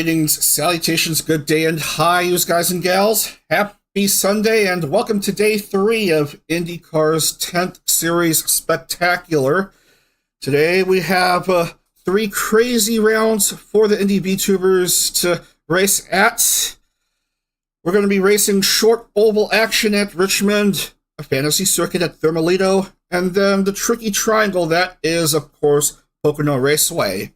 Greetings, salutations, good day, and hi, you guys and gals. Happy Sunday, and welcome to day 3 of IndieCar's 10th Series Spectacular. Today we have 3 crazy rounds for the Indy VTubers to race at. We're going to be racing short oval action at Richmond, a fantasy circuit at Thermalito, and then the tricky triangle that is, of course, Pocono Raceway.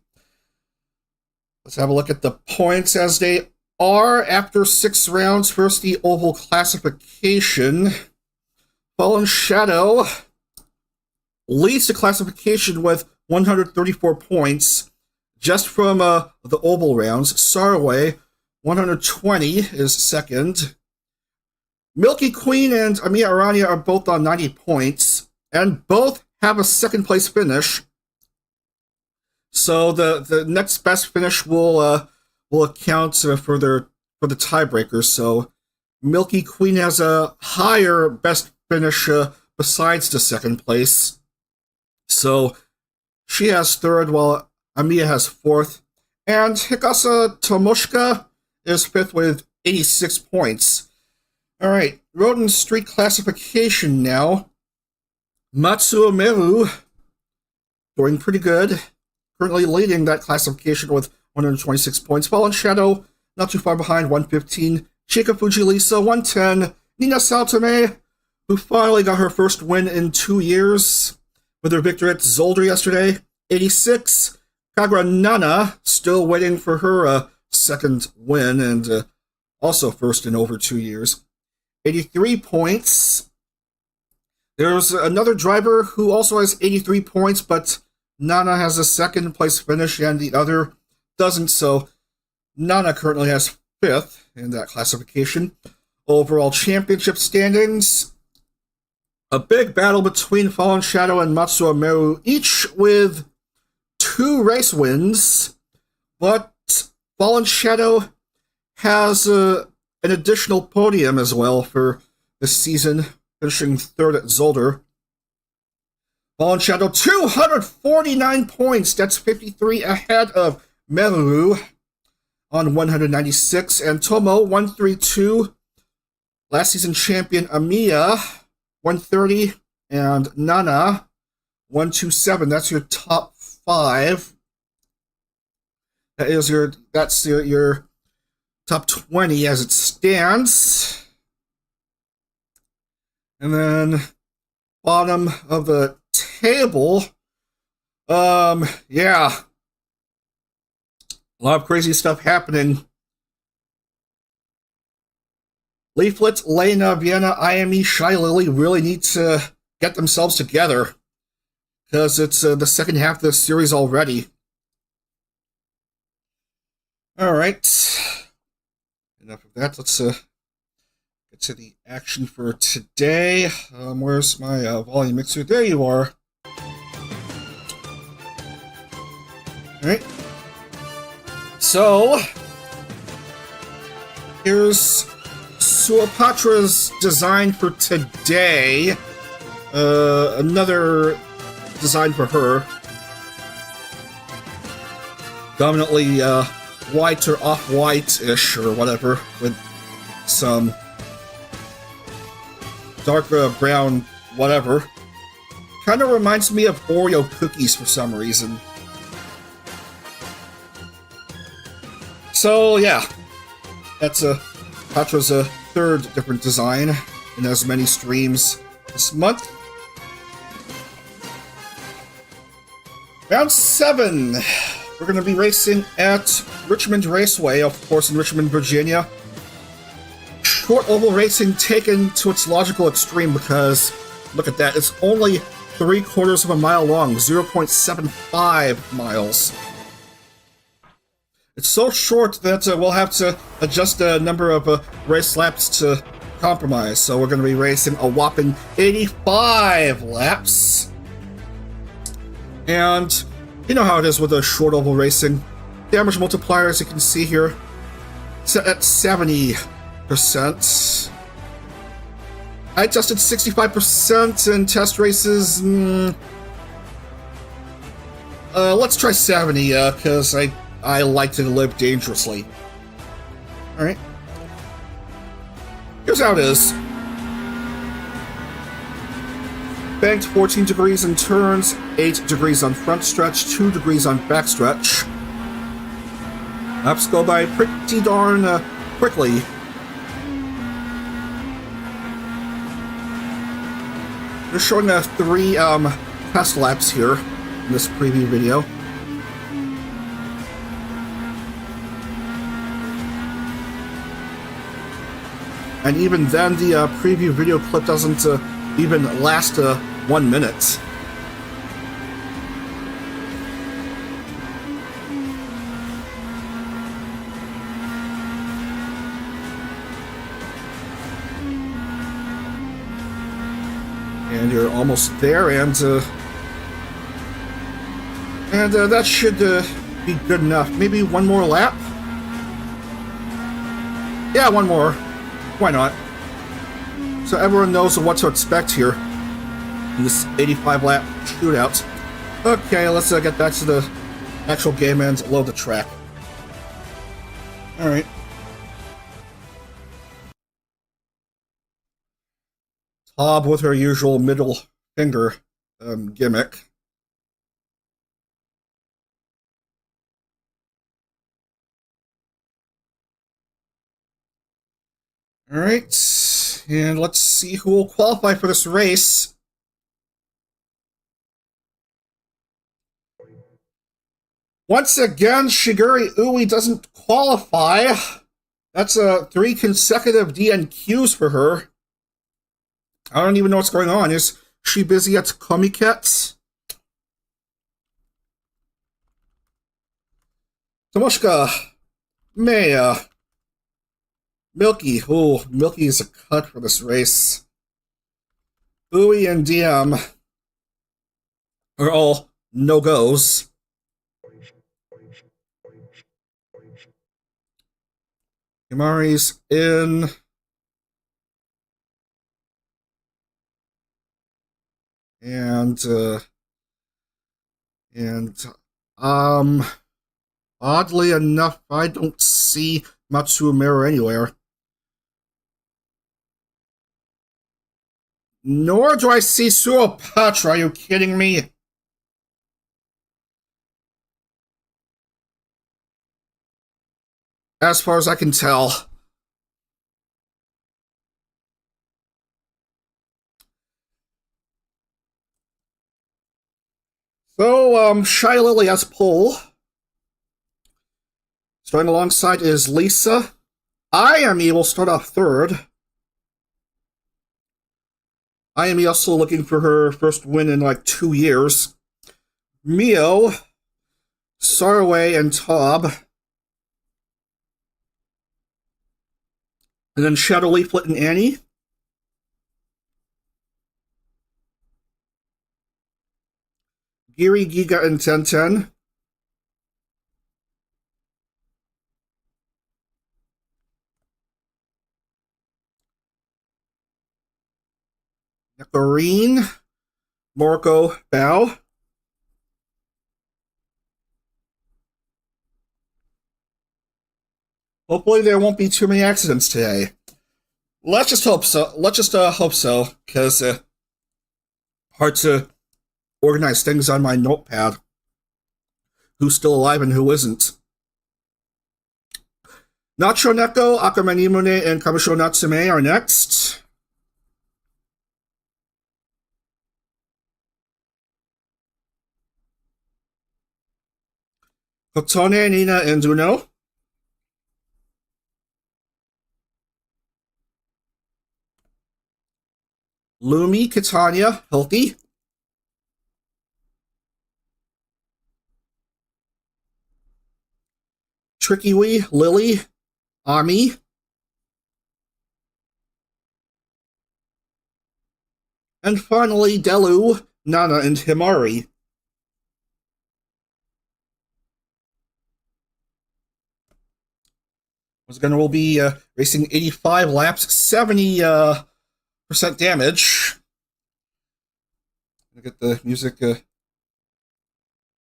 Let's have a look at the points as they are after 6 rounds. First, the oval classification. Fallenshadow leads the classification with 134 points just from the oval rounds. Sarway, 120, is second. Milky Queen and Amia Aranya are both on 90 points, and both have a second place finish. So the next best finish will account for the tiebreakers. So Milky Queen has a higher best finish besides the second place. So she has third, while Amiya has fourth, and Hikasa Tomoshika is fifth with 86 points. All right, road and street classification now. Matsuro Meru doing pretty good. Currently leading that classification with 126 points. Fallenshadow, not too far behind, 115. Chika Fujilisa, 110. Nina Saltome, who finally got her first win in 2 years with her victory at Zolder yesterday, 86. Kagra Nana, still waiting for her second win, and also first in over 2 years, 83 points. There's another driver who also has 83 points, but Nana has a second place finish and the other doesn't, so Nana currently has 5th in that classification. Overall championship standings, a big battle between Fallenshadow and Matsuro Meru, each with 2 race wins, but Fallenshadow has an additional podium as well for this season, finishing 3rd at Zolder. Fallenshadow, 249 points. That's 53 ahead of Meru on 196. And Tomo, 132. Last season champion Amiya, 130. And Nana, 127. That's your top 5. That's your top 20 as it stands. And then bottom of the table, yeah, a lot of crazy stuff happening. Leaflet, Lena, Vienna, IME, Shy Lily really need to get themselves together, because it's the second half of the series already. Alright, enough of that. Let's get to the action for today. Where's my volume mixer? There you are. Alright. So, here's Suapatra's design for today. Another design for her. Dominantly white or off-white-ish or whatever, with some dark brown whatever. Kind of reminds me of Oreo cookies for some reason. So yeah, that's Patra's 3rd different design in as many streams this month. Round 7. We're going to be racing at Richmond Raceway, of course, in Richmond, Virginia. Short oval racing taken to its logical extreme, because look at that, it's only 3/4 of a mile long, 0.75 miles. It's so short that we'll have to adjust the number of race laps to compromise. So we're going to be racing a whopping 85 laps. And you know how it is with the short oval racing. Damage multiplier, as you can see here, set at 70%. I tested 65% in test races. Let's try 70, because I like to live dangerously. Alright. Here's how it is. Banked 14 degrees in turns, 8 degrees on front stretch, 2 degrees on back stretch. Laps go by pretty darn quickly. They're showing 3 test laps here in this preview video. And even then, the preview video clip doesn't even last 1 minute. And you're almost there, and that should be good enough. Maybe one more lap? Yeah, one more. Why not? So everyone knows what to expect here in this 85-lap shootout. Okay, let's get back to the actual game and load the track. Alright. Tob with her usual middle finger gimmick. Alright, and let's see who will qualify for this race. Once again, Shiguri Ui doesn't qualify. That's 3 consecutive DNQs for her. I don't even know what's going on. Is she busy at Komiket? Tomoshika, Maya, Milky. Oh, Milky is a cut for this race. Ui and DM are all no-goes. Himari's in. And oddly enough, I don't see Matsuro Meru anywhere. Nor do I see Suopatra, are you kidding me? As far as I can tell. So, Shy Lily has pole. Starting alongside is Lisa. Ayami will start off third. Ayami also looking for her first win in like 2 years. Mio, Sarway, and Tob. And then Shadow Leaflet and Annie. Giri, Giga, and Tenten. Nekarine, Marco, Bao. Hopefully there won't be too many accidents today. Let's just hope so. Let's just hope so, because hard to organize things on my notepad. Who's still alive and who isn't. Nacho Neko, Akamanimune, and Kamisho Natsume are next. Kotone, Nina, and Uno. Lumi, Katanya, Healthy. Tricky Wee, Lily, Ami. And finally, Delu, Nana, and Himari. Once again, we'll be racing 85 laps, 70% damage. Get the music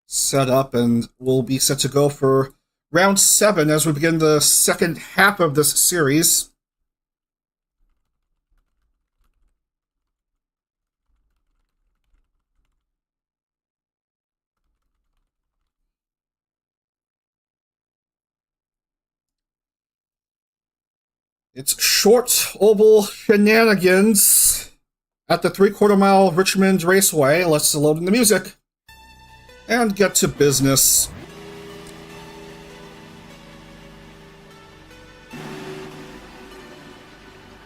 set up, and we'll be set to go for round 7 as we begin the second half of this series. It's short oval shenanigans at the 3/4 mile Richmond Raceway. Let's load in the music and get to business.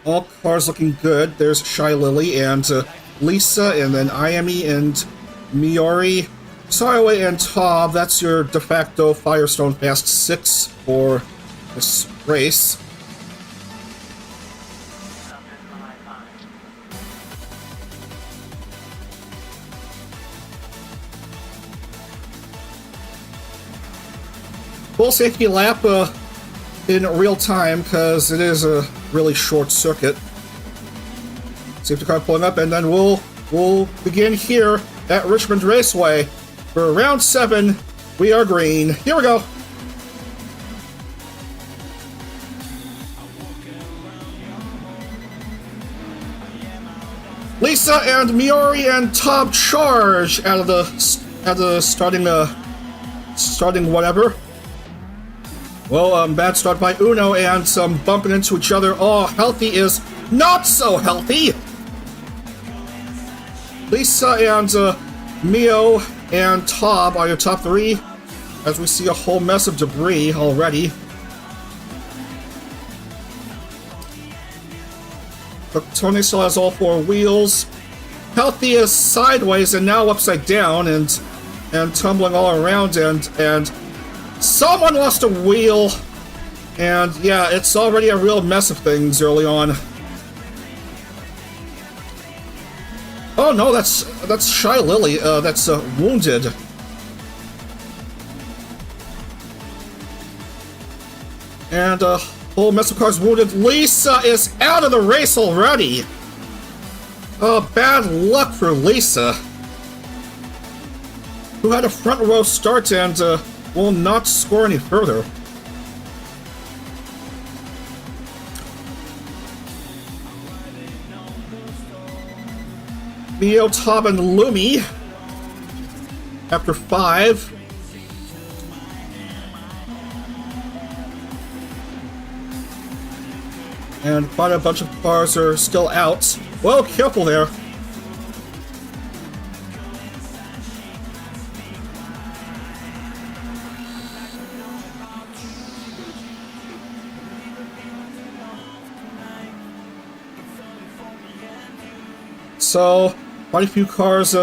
All cars looking good. There's Shy Lily and Lisa, and then Ayami and Miori. Saraway and Tob, that's your de facto Firestone Fast 6 for this race. Full safety lap in real time because it is a really short circuit. Safety car pulling up, and then we'll begin here at Richmond Raceway for round 7. We are green. Here we go. Lisa and Miori and Tob charge out of the starting whatever. Well, bad start by Uno and some bumping into each other. Oh, Healthy is not so healthy. Lisa and Mio and Tob are your top 3, as we see a whole mess of debris already. But Tony still has all 4 wheels. Healthy is sideways and now upside down and tumbling all around, and someone lost a wheel, and yeah, it's already a real mess of things early on. Oh no, that's Shy Lily, that's wounded. And whole mess of cars wounded. Lisa is out of the race already. Bad luck for Lisa, who had a front row start and will not score any further. Mio, Tob, and Lumi after 5. And quite a bunch of cars are still out. Whoa, careful there. So, quite a few cars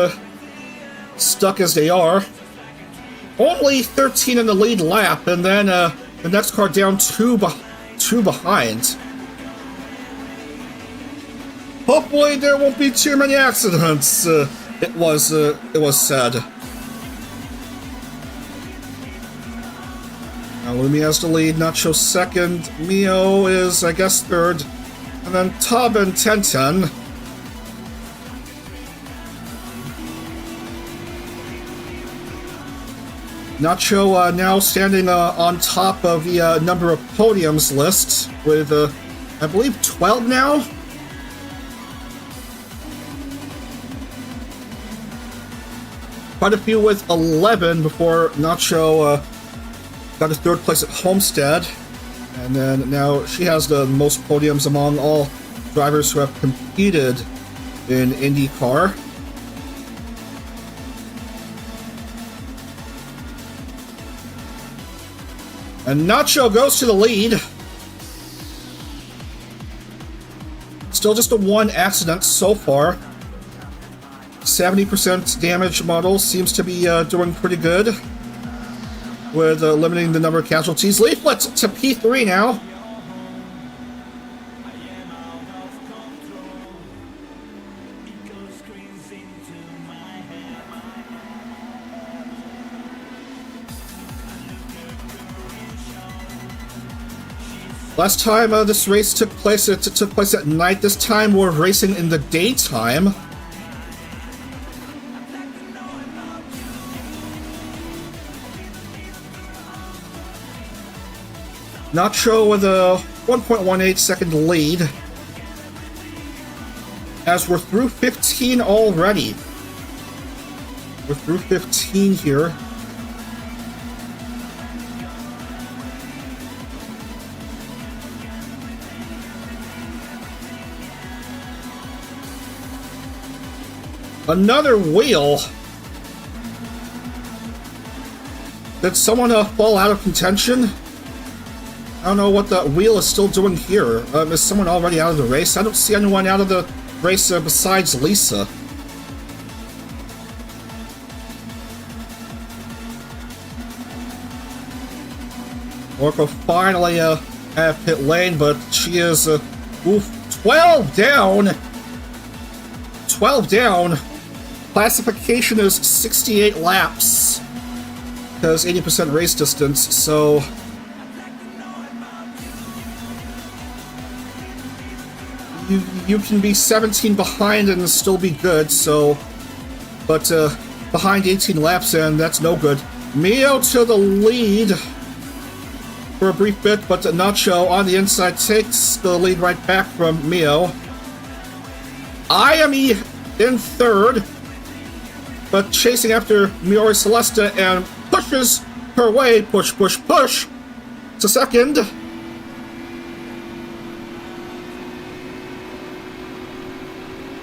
stuck as they are. Only 13 in the lead lap, and then the next car down two behind. Hopefully there won't be too many accidents. It was sad. Now Lumi has the lead, Nacho second, Mio is, I guess, third, and then Tob and Tenten. Nacho now standing on top of the number of podiums list with, I believe, 12 now? Quite a few with 11 before Nacho got a 3rd place at Homestead. And then now she has the most podiums among all drivers who have competed in IndieCar. And Nacho goes to the lead. Still just a 1 accident so far. 70% damage model seems to be doing pretty good with limiting the number of casualties. Leaflet to P3 now. Last time this race took place, it took place at night. This time we're racing in the daytime. Nacho with a 1.18 second lead. As we're through 15 already. We're through 15 here. Another wheel. Did someone fall out of contention? I don't know what the wheel is still doing here. Is someone already out of the race? I don't see anyone out of the race besides Lisa. Orko finally at pit lane, but she is 12 down. 12 down. Classification is 68 laps. Because 80% race distance, so you can be 17 behind and still be good, so but behind 18 laps and that's no good. Mio to the lead for a brief bit, but Nacho on the inside takes the lead right back from Mio. Iami in third, but chasing after Miori Celesta and pushes her way, push to second.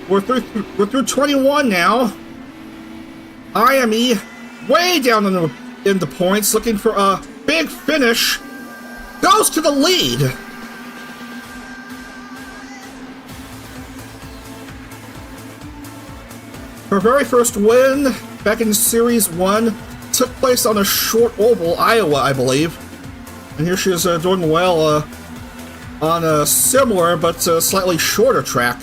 We're through 21 now. Iami way down in the points, looking for a big finish. Goes to the lead. Her very first win back in Series 1 took place on a short oval, Iowa, I believe. And here she is doing well on a similar but slightly shorter track.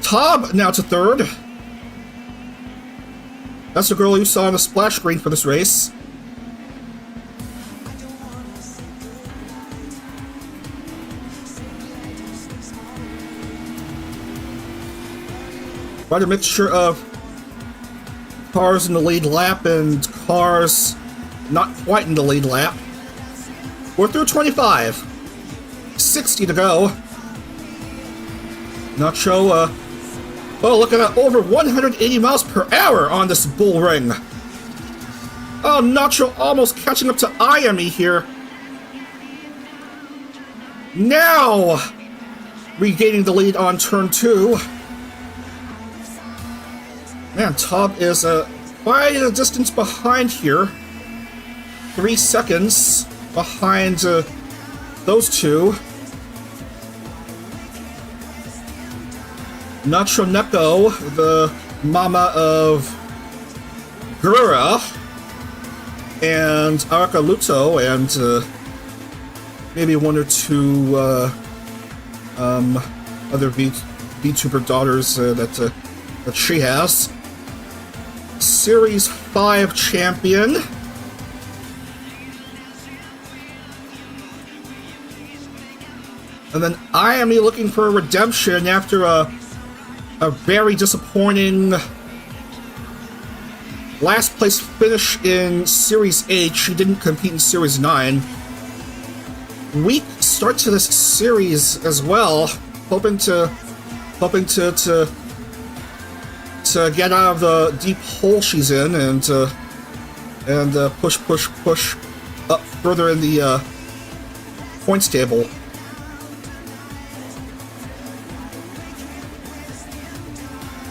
Tob now to third. That's the girl you saw on the splash screen for this race. Quite a mixture of cars in the lead lap and cars not quite in the lead lap. We're through 25. 60 to go. Nacho, looking at over 180 miles per hour on this bull ring. Oh, Nacho almost catching up to Iami here. Now, regaining the lead on turn 2. Man, Tob is quite a distance behind here. 3 seconds behind those two. Nacho Neko, the mama of Gura, and Araka Luto, and maybe one or two other VTuber daughters that she has. Series 5 champion. And then Iami looking for a redemption after a very disappointing last place finish in Series 8. She didn't compete in Series 9. Weak start to this series as well. Hoping to get out of the deep hole she's in and push up further in the points table.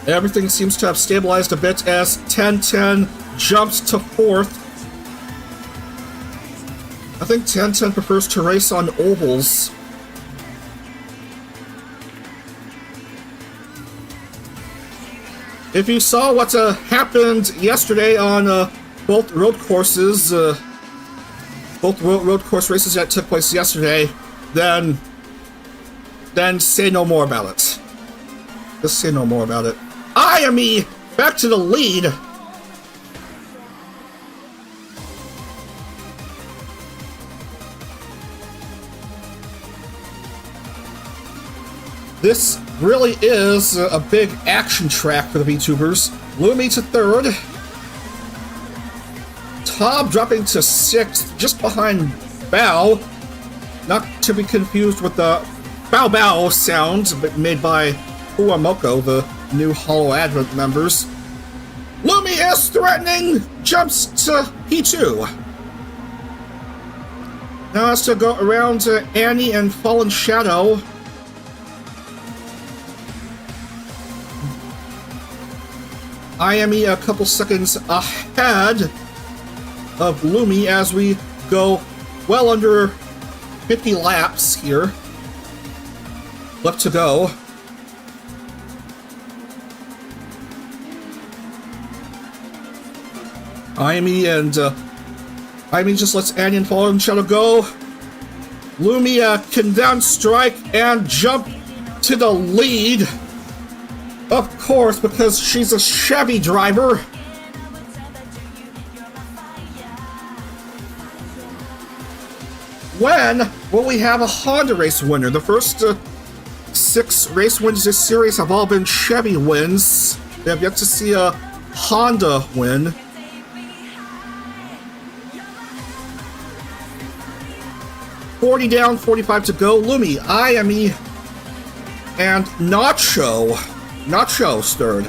Everything seems to have stabilized a bit as 1010 jumps to 4th. I think 1010 prefers to race on ovals. If you saw what happened yesterday on both road courses, both road course races that took place yesterday, then say no more about it. Just say no more about it. Iami back to the lead. This really is a big action track for the VTubers. Lumi to third. Top dropping to 6th, just behind Bao. Not to be confused with the Bao Bao sound made by Uamoko, the new Hollow Advent members. Lumi is threatening, jumps to P2. Now has to go around to Annie and Fallenshadow. IME a couple seconds ahead of Lumi as we go well under 50 laps here. Left to go. IME and IME just lets Annie and Fallenshadow go. Lumi can down strike and jump to the lead. Of course, because she's a Chevy driver. When will we have a Honda race winner? The first 6 race wins this series have all been Chevy wins. We have yet to see a Honda win. $40 down, 45 to go. Lumi, IME, and Nacho's third.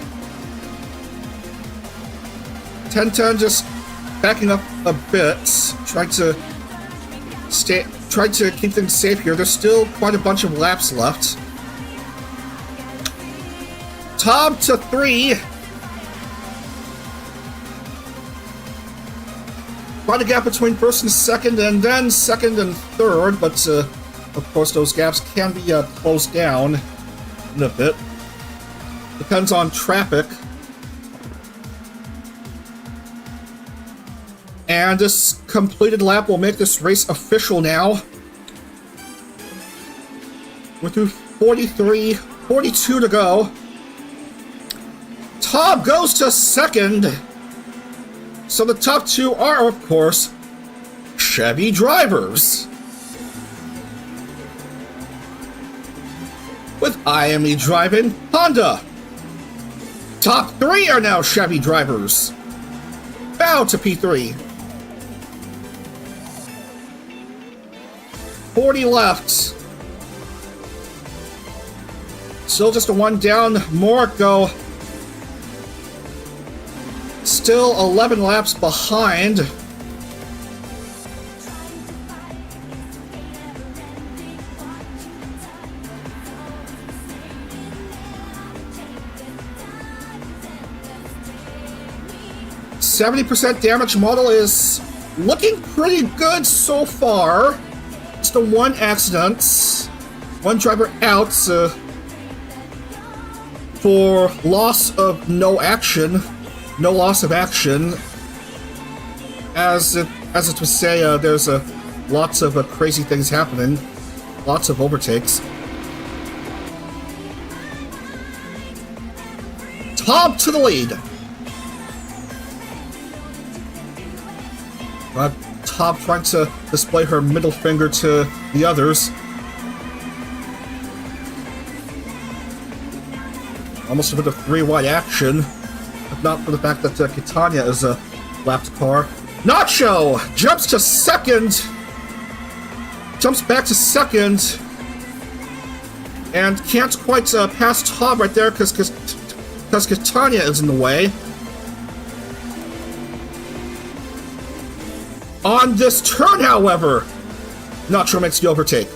10-10 just backing up a bit, trying to keep things safe here. There's still quite a bunch of laps left. Tom to 3. Quite a gap between first and second, and then second and third, but of course those gaps can be closed down in a bit. Depends on traffic. And this completed lap will make this race official now. We're through 43, 42 to go. Tom goes to second. So the top 2 are, of course, Chevy drivers. With IME driving Honda. Top 3 are now Chevy drivers. Bow to P3. 40 left. Still just a 1 down. Moriko still 11 laps behind. %70 damage model is looking pretty good so far. Just the 1 accident. 1 driver out for loss of no action. No loss of action. As it would say, there's lots of crazy things happening. Lots of overtakes. Tom to the lead. Top trying to display her middle finger to the others. Almost a bit of 3-wide action, if not for the fact that Kitanya is a lapped car. Nacho jumps to second, jumps back to second, and can't quite pass Tom right there because Kitanya is in the way. On this turn, however, Nacho makes the overtake.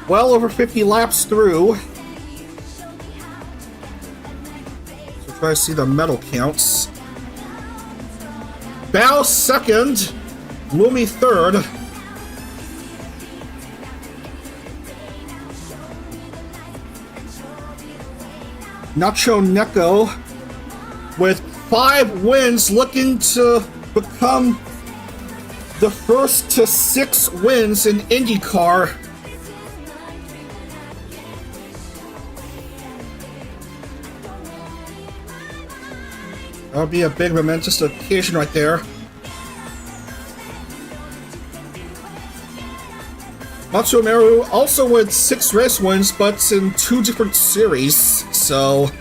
Well over 50 laps through. So try to see the medal counts. Bao second, Lumi third. Nacho Neko with 5 wins, looking to become the first to 6 wins in IndieCar. That would be a big momentous occasion right there. Matsuro Meru also with 6 race wins, but in 2 different series, so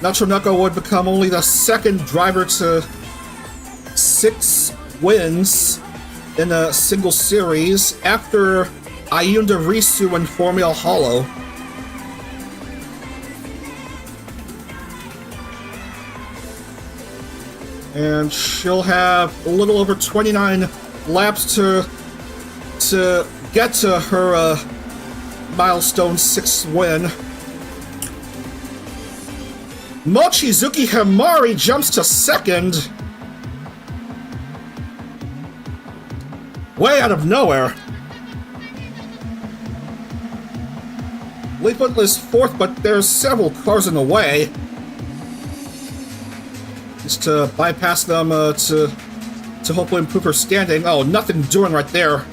Natroneko would become only the second driver to 6 wins in a single series after Ayunda Risu and Formula Hollow. And she'll have a little over 29 laps to get to her milestone 6th win. Mochizuki Himari jumps to 2nd. Way out of nowhere. Leaflet is 4th, but there's several cars in the way. Just to bypass them to hopefully improve her standing. Oh, nothing doing right there.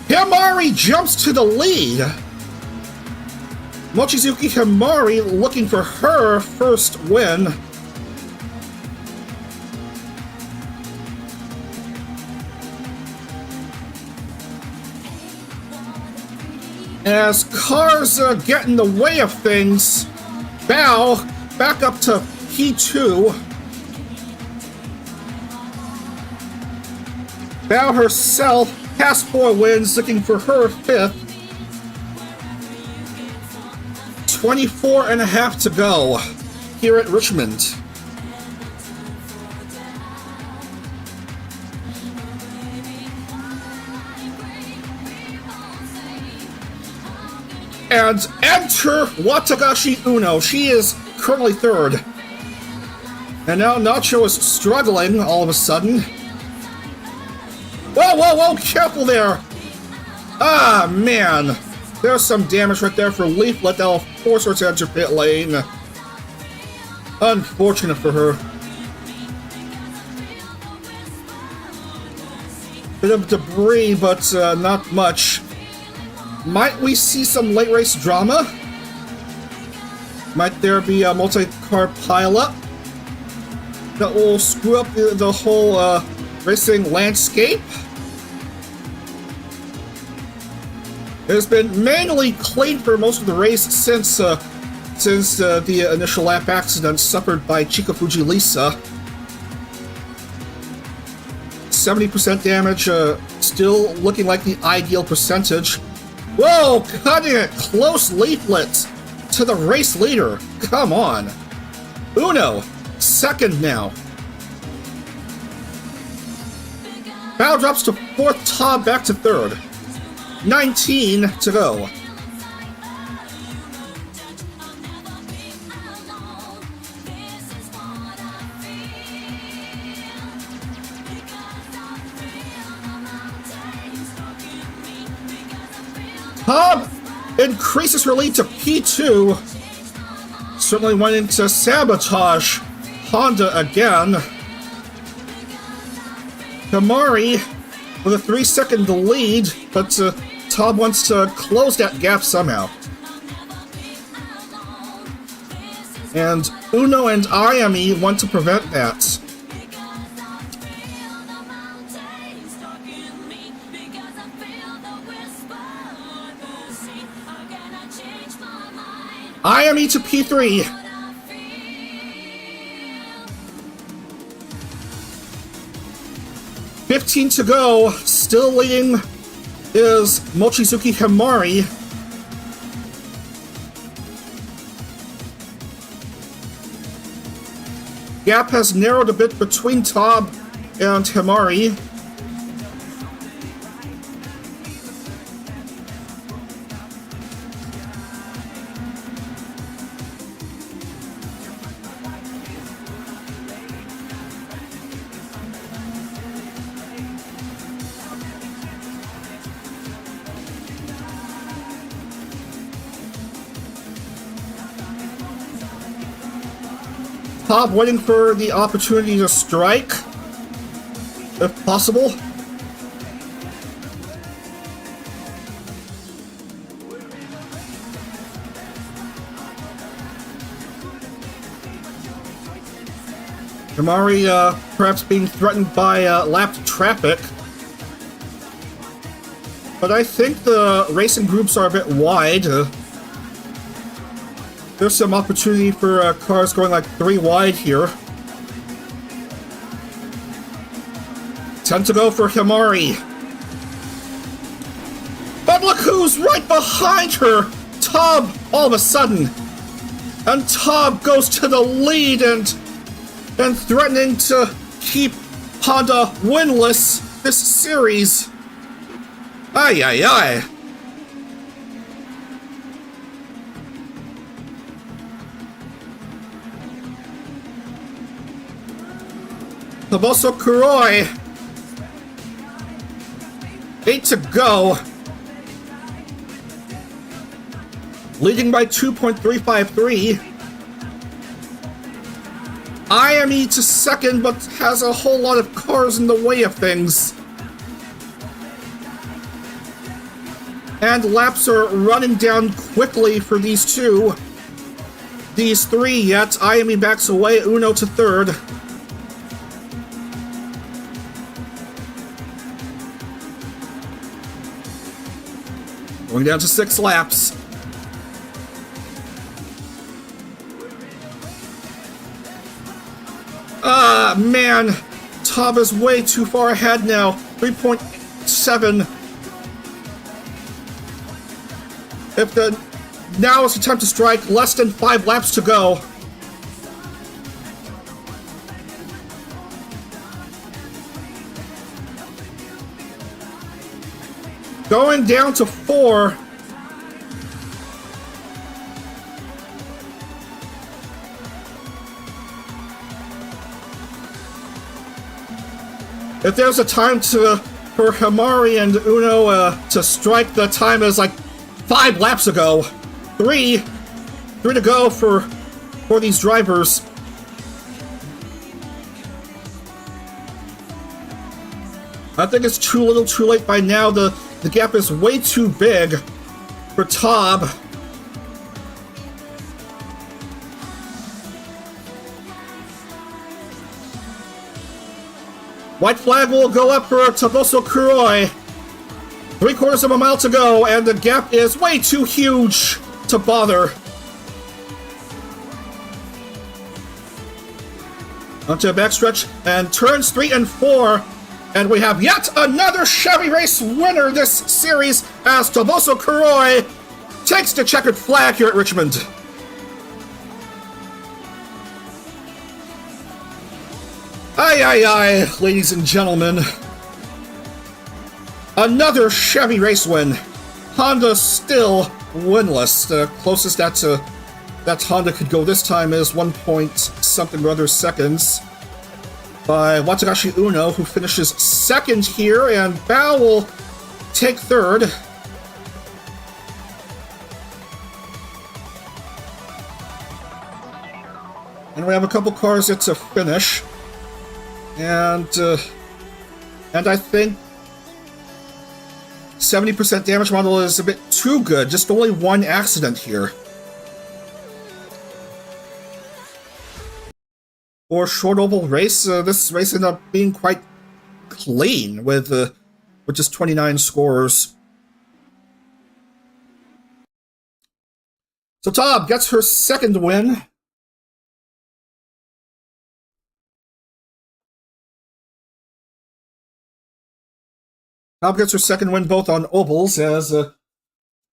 Himari jumps to the lead. Mochizuki Himari looking for her first win. As cars get in the way of things, Bao back up to P2. Bao herself past 4 wins, looking for her 5th. 24 and a half to go here at Richmond. And enter Watagashi Uno. She is currently 3rd. And now Nacho is struggling all of a sudden. Whoa, whoa, whoa, careful there! Ah, man. There's some damage right there for Leaflet that'll force her to enter pit lane. Unfortunate for her. Bit of debris, but not much. Might we see some late race drama? Might there be a multi-car pileup that will screw up the whole racing landscape? It has been manually cleaned for most of the race since the initial lap accident suffered by Chikafuji Lisa. 70% damage, still looking like the ideal percentage. Whoa, cutting it close, Leaflet to the race leader. Come on. Uno, 2nd now. Bao drops to 4th, Tob back to 3rd. 19 to go. Tob increases her lead to P2. Certainly went into sabotage Honda again. Himari with a 3-second lead, but Tob wants to close that gap somehow. And Uno and Ayami want to prevent that. Ayami to P3. $15 to go. Still leading is Mochizuki Himari. Gap has narrowed a bit between Tob and Himari. Tob waiting for the opportunity to strike, if possible. Himari perhaps being threatened by lapped traffic. But I think the racing groups are a bit wide. There's some opportunity for cars going like 3 wide here. 10 to go for Himari. But look who's right behind her! Taub, all of a sudden. And Taub goes to the lead and threatening to keep Honda winless this series. Ay, ay, ay. Toboso Kuroi. 8 to go. Leading by 2.353. IME to second, but has a whole lot of cars in the way of things. And laps are running down quickly for these two. These three yet. IME backs away, Uno to third. Going down to 6 laps. Man, Taub is way too far ahead now. 3.7. Now is the time to strike. Less than 5 laps to go. Going down to 4. If there's a time for Himari and Uno to strike, the time is like 5 laps ago. 3 to go for these drivers. I think it's too little too late by now. The gap is way too big for Taub. White flag will go up for Toboso Kuroi. 3/4 of a mile to go, and the gap is way too huge to bother. Onto a backstretch, and turns 3 and 4. And we have yet another Chevy race winner this series as Toboso Kuroi takes the checkered flag here at Richmond. Aye, aye, aye, ladies and gentlemen. Another Chevy race win. Honda still winless. The closest that Honda could go this time is 1 point something or other seconds by Watagashi Uno, who finishes second here, and Bao will take third. And we have a couple cars yet to finish. And I think 70% damage model is a bit too good. Just only 1 accident here. For short oval race, this race ended up being quite clean with just 29 scores. So Taub gets her second win. Taub gets her second win both on ovals, as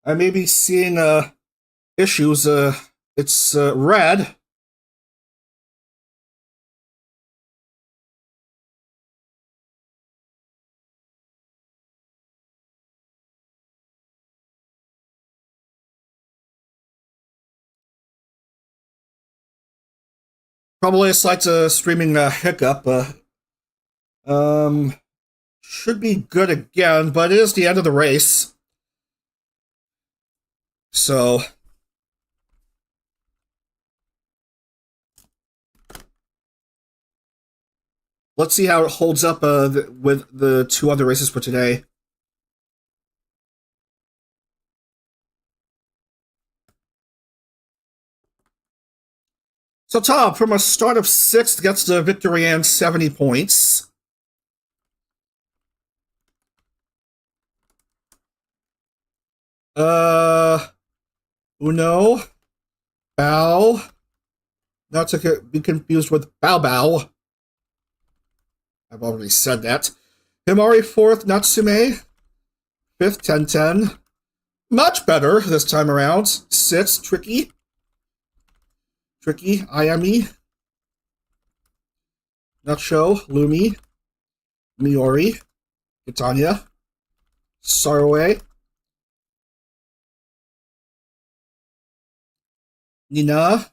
I may be seeing issues. It's red. Probably a slight streaming hiccup. Should be good again, but it is the end of the race. So let's see how it holds up with the 2 other races for today. So Taub, from a start of 6th, gets the victory and 70 points. Uno, Bow, not to be confused with Bow Bow. I've already said that. Himari 4th, Natsume 5th, 1010. Much better this time around. 6th, Tricky, Ayami, Nacho, Lumi, Miori, Kitanya, Sarwe, Nina,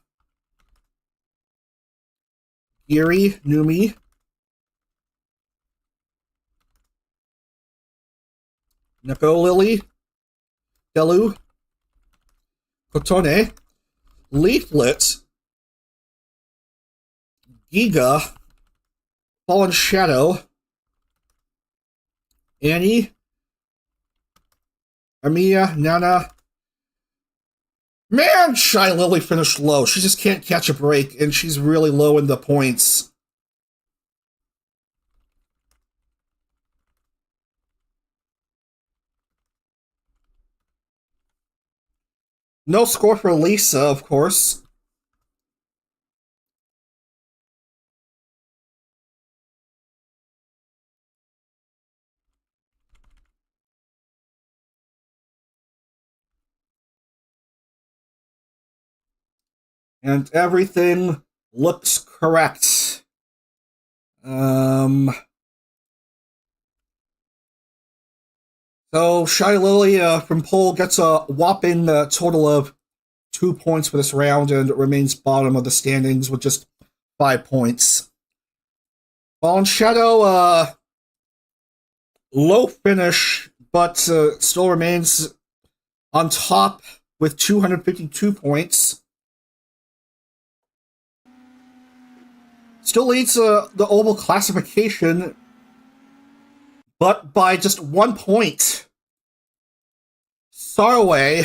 Giri, Numi, Neko Lily, Delu, Kotone, Leaflet, Giga, Fallenshadow, Annie, Amiya, Nana. Man, Shy Lily finished low. She just can't catch a break, and she's really low in the points. No score for Lisa, of course. And everything looks correct. So Shy Lily from pole gets a whopping total of 2 points for this round and remains bottom of the standings with just 5 points. Fallenshadow, low finish, but still remains on top with 252 points. Still leads the oval classification, but by just 1 point. Sarway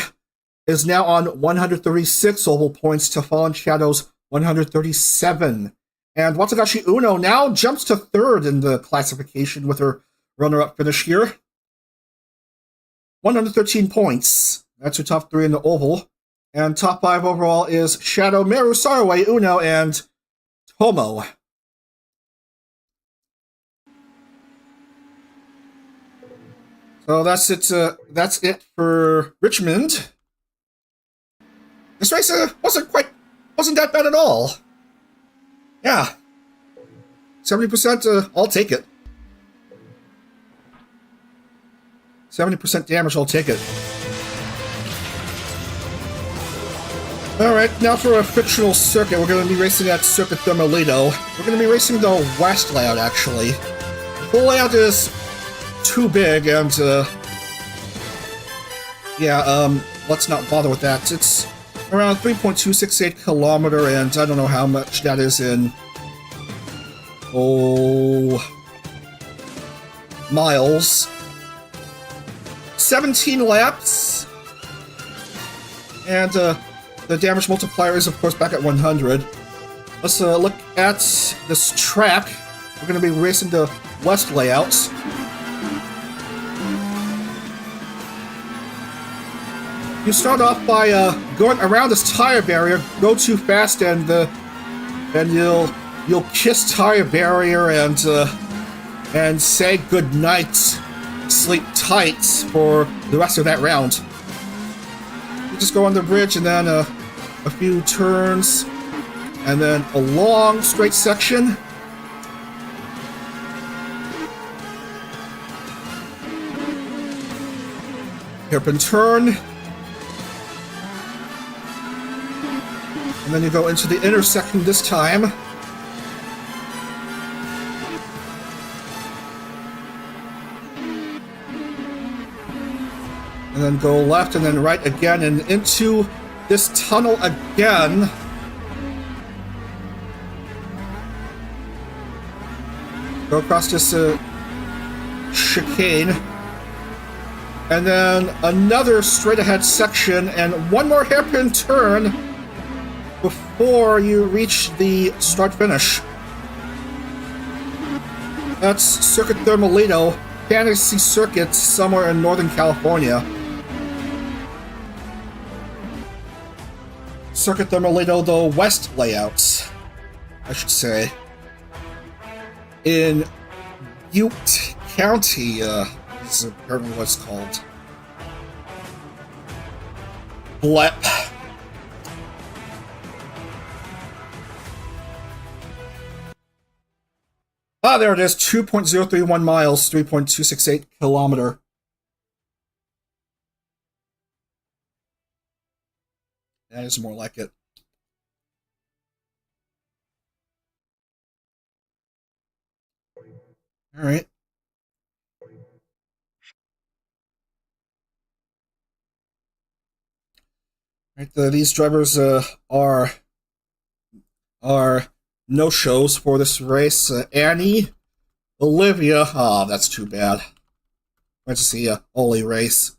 is now on 136 oval points to Fallenshadow's 137. And Watagashi Uno now jumps to 3rd in the classification with her runner-up finish here. 113 points. That's her top 3 in the oval. And top 5 overall is Shadow, Meru, Sarway, Uno, and Tomo. So that's it for Richmond. This race wasn't that bad at all. Yeah. 70%, I'll take it. 70% damage, I'll take it. Alright, now for a fictional circuit. We're going to be racing at Circuit Thermalito. We're going to be racing the west layout, actually. The full layout is too big, and, let's not bother with that. It's around 3.268 kilometer, and I don't know how much that is in, miles. 17 laps, and, the damage multiplier is, of course, back at 100. Let's look at this track. We're going to be racing the west layouts. You start off by going around this tire barrier. Go too fast, and you'll kiss tire barrier and say good night, sleep tight for the rest of that round. You just go on the bridge, and then a few turns, and then a long straight section. Hairpin turn. And then you go into the intersection this time. And then go left and then right again and into this tunnel again. Go across this chicane. And then another straight ahead section and one more hairpin turn before you reach the start finish. That's Circuit Thermalito, fantasy circuit somewhere in Northern California. Circuit Thermalito, the west layouts, I should say. In Butte County, this is apparently what it's called. Blep. Ah, there it is, 2.031 miles, 3.268 kilometer. That is more like it. All right. Right. These drivers are no-shows for this race. Annie, Olivia. Oh, that's too bad. Went to see Oli race.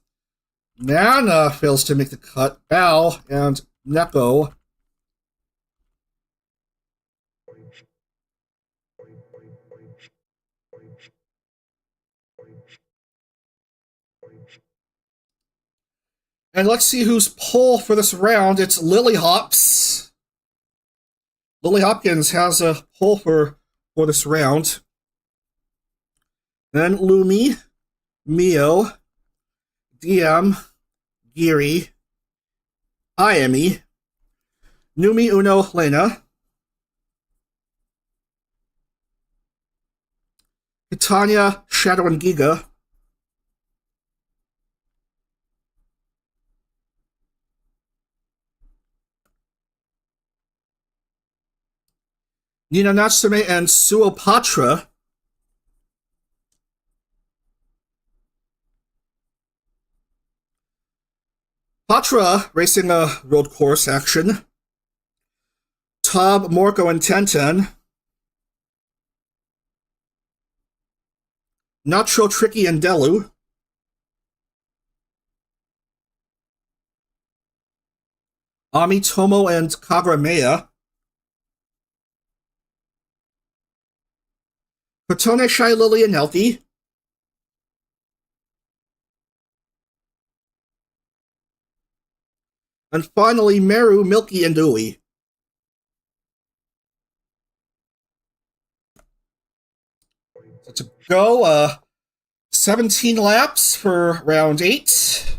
Nana fails to make the cut. Al and Neko. And let's see who's pole for this round. It's Lily Hops. Lily Hopkins has a pole for this round. Then Lumi, Mio, DM, Giri, Iami, Numi Uno Lena, Titania, Shadow and Giga, Nina Natsume and Suopatra, Patra racing a road course action, Tob, Morco, and Tenten, Nacho, Tricky, and Delu, Ami, Tomo, and Kagrameya, Patone, Shy, Lily, and Healthy, and finally Meru, Milky, and Dewey. So to go, 17 laps for round 8.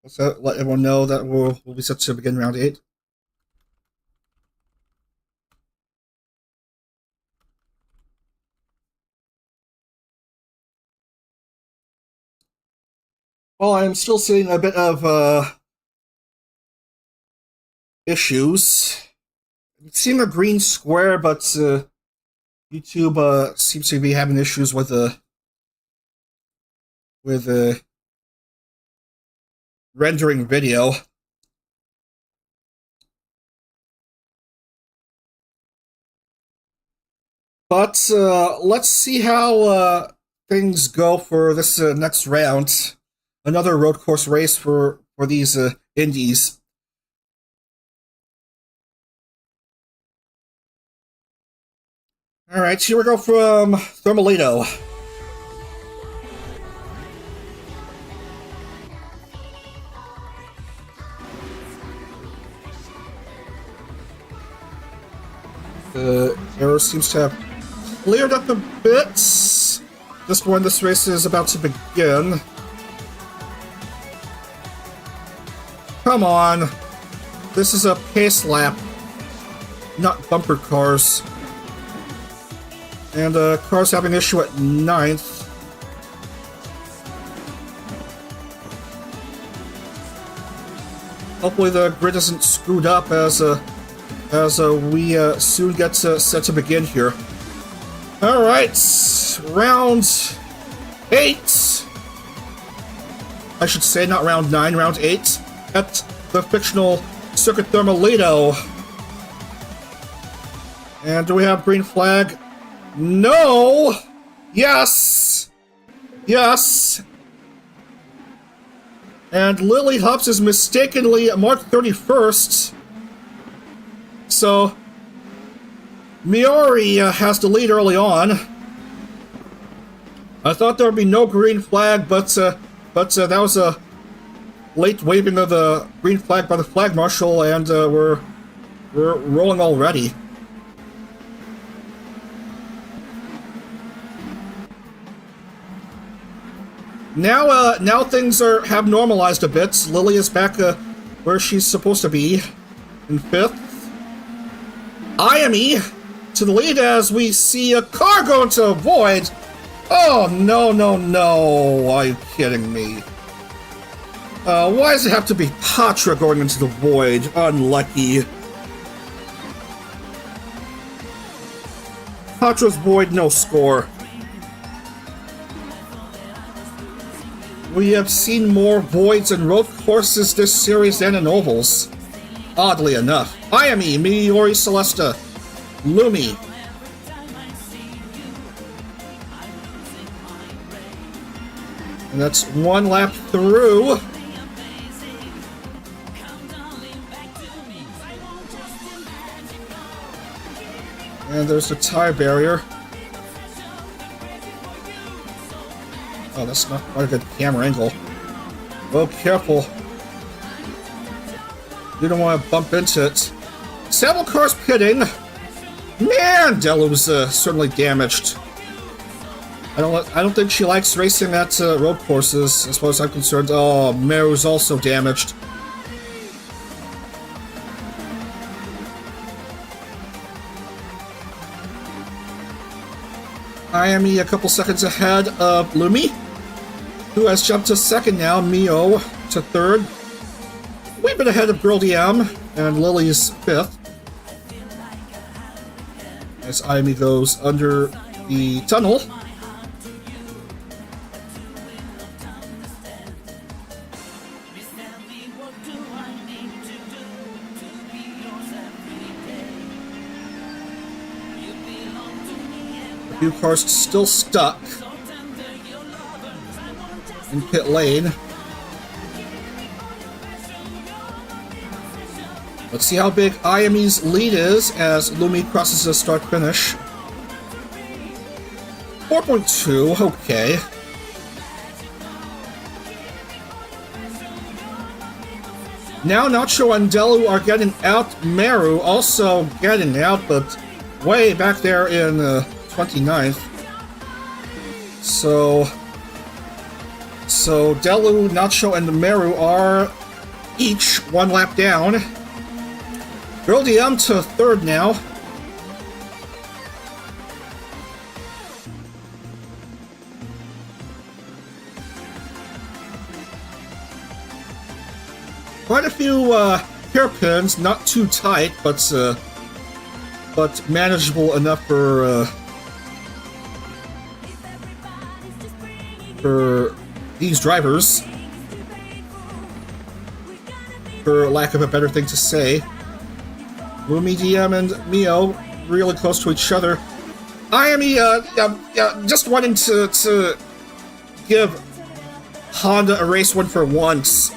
So let everyone know that we'll be set to begin round 8. Well, I'm still seeing a bit of issues. I'm seeing a green square, but YouTube seems to be having issues with rendering video. But let's see how things go for this next round. Another road course race for these indies. All right, here we go from Thermalito. The arrow seems to have cleared up a bit just when this race is about to begin. Come on. This is a pace lap, not bumper cars. And cars having an issue at 9th. Hopefully the grid isn't screwed up as we soon get set to begin here. All right, round 8. I should say not round 9, round 8 at the fictional Circuit Thermalito. And do we have green flag? No! Yes! Yes! And Lily Hops is mistakenly March 31st. So, Miori has the lead early on. I thought there would be no green flag, but that late waving of the green flag by the flag marshal, and we're rolling already. Now things have normalized a bit. Lily is back where she's supposed to be, in 5th. IME to the lead as we see a car go into a void. Oh, no. Are you kidding me? Why does it have to be Patra going into the void? Unlucky. Patra's void, no score. We have seen more voids in road courses this series than in ovals. Oddly enough. IME, Meteori Celesta, Lumi. And that's 1 lap through. And there's the tire barrier. Oh, that's not quite a good camera angle. Oh, careful. You don't want to bump into it. Several cars pitting. Man, Delu's certainly damaged. I don't think she likes racing at road courses, as far as I'm concerned. Oh, Meru's also damaged. IME a couple seconds ahead of Lumi, who has jumped to 2nd now. Mio to 3rd. Way bit ahead of Girl DM, and Lily's 5th. As IME goes under the tunnel. A few cars still stuck in pit lane. Let's see how big IME's lead is as Lumi crosses the start-finish. 4.2, okay. Now Nacho and Delu are getting out. Meru also getting out, but way back there in 29th. So Delu, Nacho, and Meru are each 1 lap down. Girl DM to 3rd now. Quite a few hairpins, not too tight, but manageable enough for these drivers, for lack of a better thing to say. Lumi, DM, and Mio really close to each other. IME just wanting to give Honda a race win for once.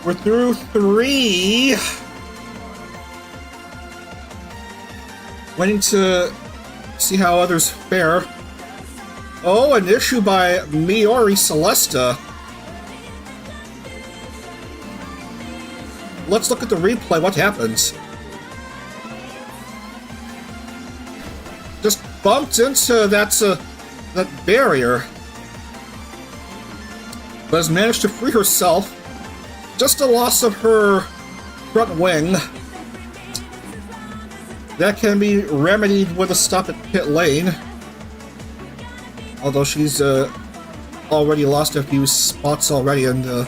We're through 3. Waiting to see how others fare. Oh, an issue by Meteori Celesta. Let's look at the replay. What happens? Just bumped into that barrier, but has managed to free herself. Just a loss of her front wing. That can be remedied with a stop at pit lane. Although she's already lost a few spots already in the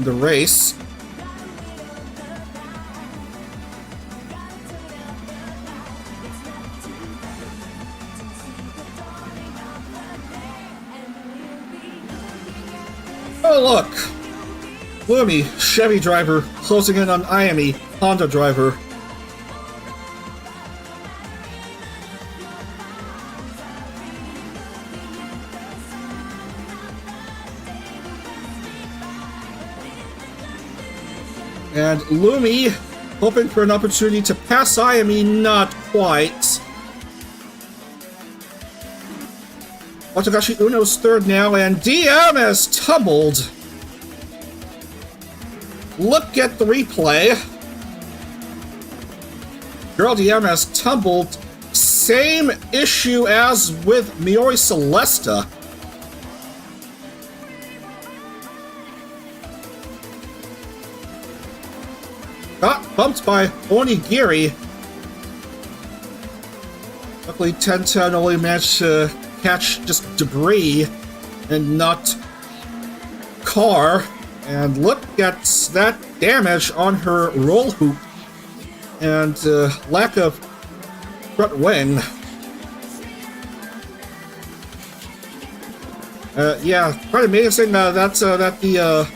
race. Oh look! Lumi, Chevy driver, closing in on IME, Honda driver. And Lumi hoping for an opportunity to pass IME, not quite. Watagashi Uno's third now, and DM has tumbled. Look at the replay. Girl DM has tumbled. Same issue as with Miori Celesta. Got bumped by Onigiri. Luckily, 1010 only managed to catch just debris and not car. And look at that damage on her roll hoop and lack of front wing. Yeah, quite amazing that the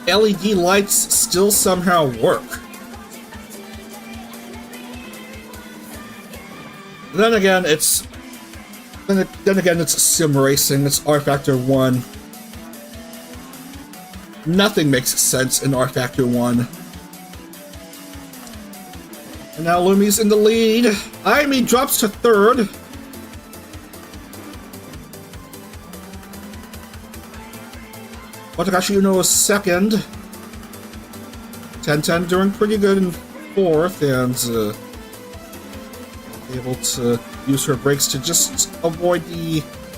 LED lights still somehow work. Then again, it's sim racing. It's rFactor 1. Nothing makes sense in rFactor 1. And now Lumi's in the lead. IME drops to third. Watagashi Uno is second. 1010 doing pretty good in fourth, and able to use her brakes to just avoid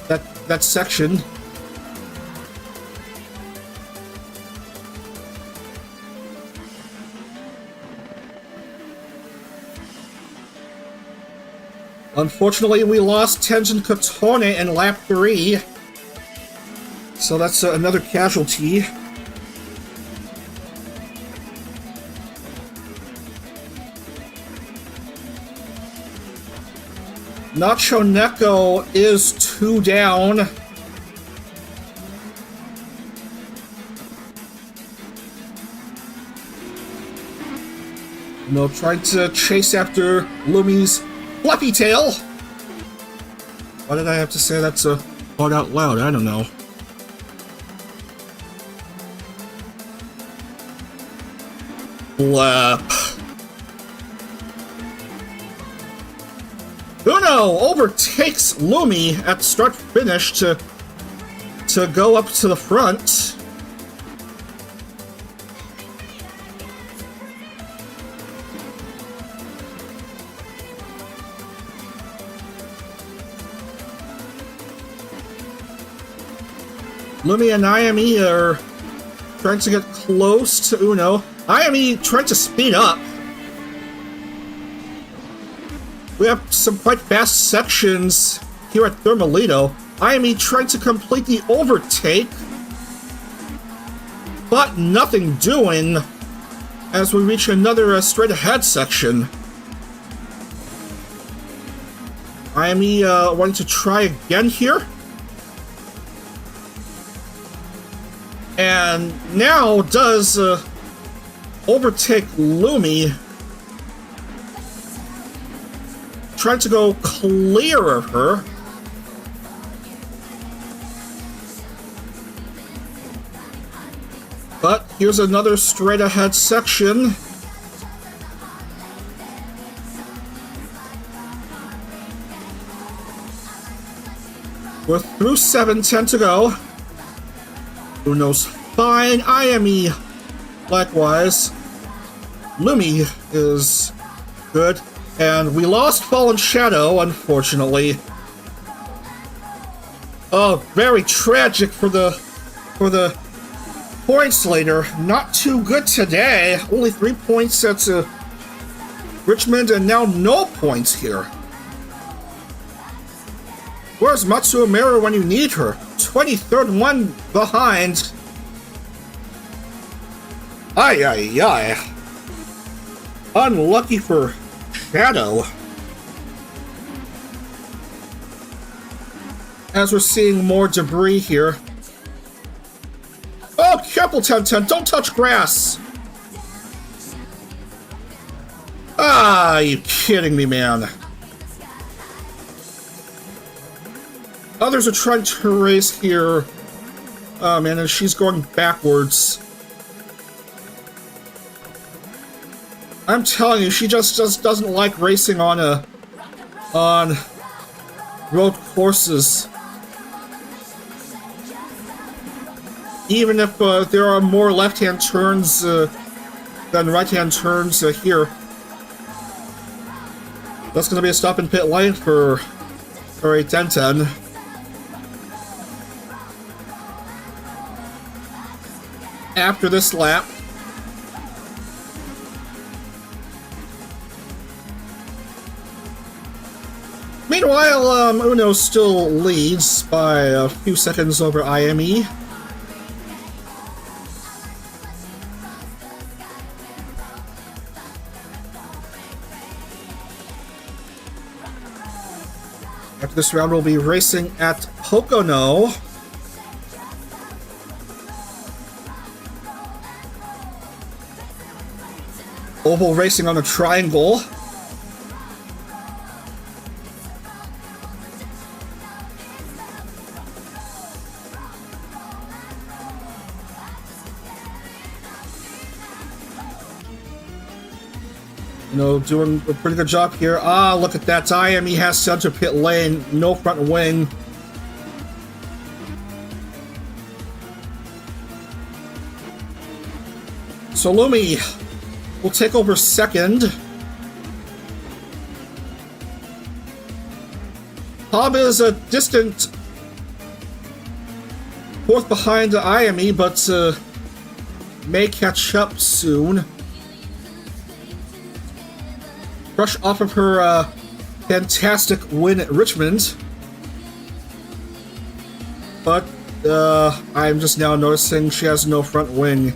that section. Unfortunately, we lost Tenjin Kotone in lap 3. So that's another casualty. Nacho Neko is 2 down. No, trying to chase after Lumi's fluffy tail. Why did I have to say that so hard out loud? I don't know. Blap. Uno overtakes Lumi at start finish to go up to the front. Lumi and IME are trying to get close to Uno. IME trying to speed up. We have some quite fast sections here at Thermalito. IME trying to complete the overtake, but nothing doing as we reach another straight ahead section. IME wanting to try again here. And now does overtake Lumi. Trying to go clear of her. But here's another straight ahead section. We're through 7:10 to go. Uno's fine. IME likewise. Lumi is good. And we lost Fallenshadow, unfortunately. Oh, very tragic for the points later. Not too good today. Only 3 points at Richmond, and now no points here. Where's Matsuro Meru when you need her? 23rd one behind. Ay, ay, ay. Unlucky for Shadow. As we're seeing more debris here. Oh, careful, 1010. Don't touch grass. Ah, you kidding me, man. Others are trying to race here. Oh, man, and she's going backwards. I'm telling you, she just doesn't like racing on road courses. Even if there are more left-hand turns than right-hand turns here. That's going to be a stop in pit lane for a 10-10. After this lap. Meanwhile, Uno still leads by a few seconds over IME. After this round, we'll be racing at Pocono. Oval racing on a triangle. You know, doing a pretty good job here. Ah, look at that. IME has center pit lane, no front wing. So Lumi will take over second. Hob is a distant fourth behind IME, but may catch up soon. Brush off of her fantastic win at Richmond. But I'm just now noticing she has no front wing.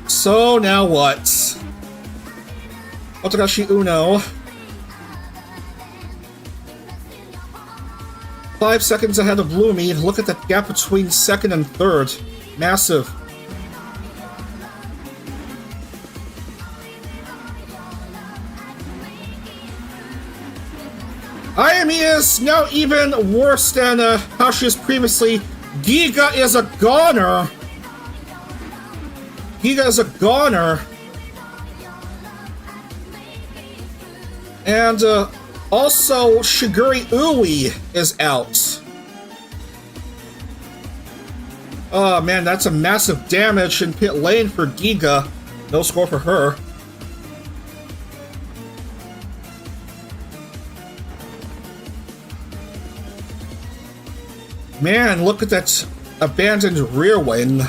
So now what? Otagashi Uno. 5 seconds ahead of Lumi. Look at that gap between second and third. Massive. IME is now even worse than how she was previously. Giga is a goner. Giga is a goner. And also Shiguri Ui is out. Oh man, that's a massive damage in pit lane for Giga. No score for her. Man, look at that abandoned rear wing.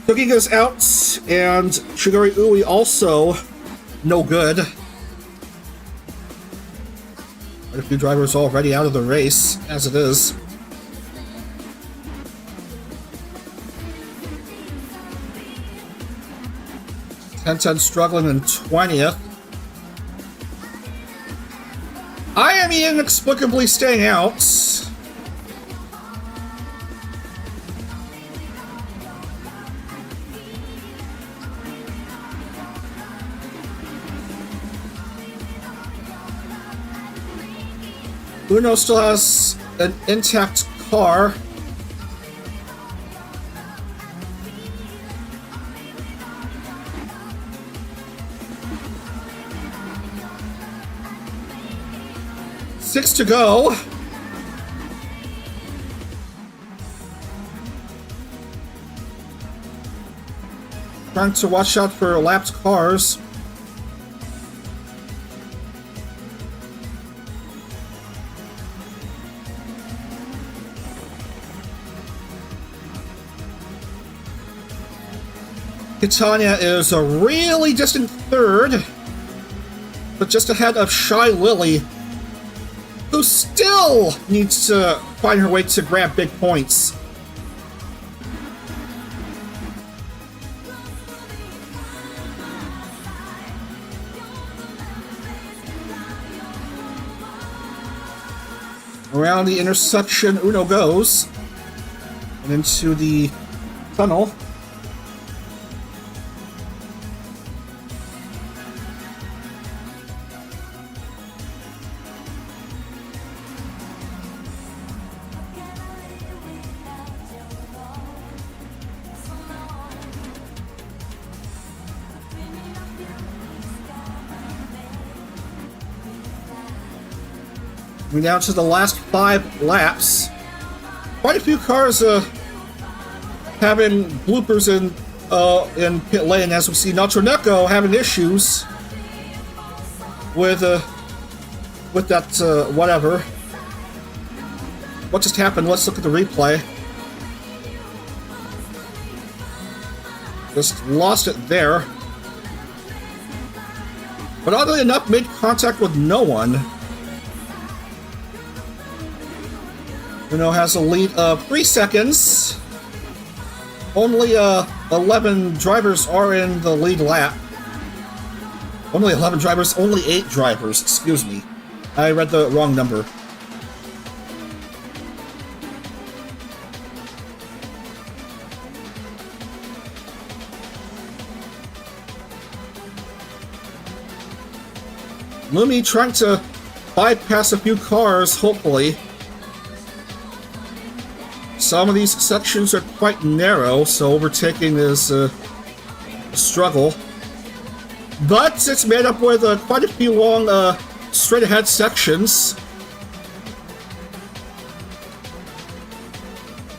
Giga's out, and Shiguri Ui also no good. Quite a few drivers already out of the race, as it is. Ten struggling in 20th. IME inexplicably staying out. Uno still has an intact car. Six to go. Trying to watch out for lapped cars. Catania is a really distant third, but just ahead of Shy Lily, who still needs to find her way to grab big points. Around the intersection, Uno goes, and into the tunnel. We're down to the last 5 laps. Quite a few cars having bloopers in pit lane, as we see Natroneko having issues with that whatever. What just happened? Let's look at the replay. Just lost it there. But oddly enough, made contact with no one. Uno has a lead of 3 seconds. Only 11 drivers are in the lead lap. Only 11 drivers, only 8 drivers, excuse me. I read the wrong number. Lumi trying to bypass a few cars, hopefully. Some of these sections are quite narrow, so overtaking is a struggle. But it's made up with quite a few long straight-ahead sections.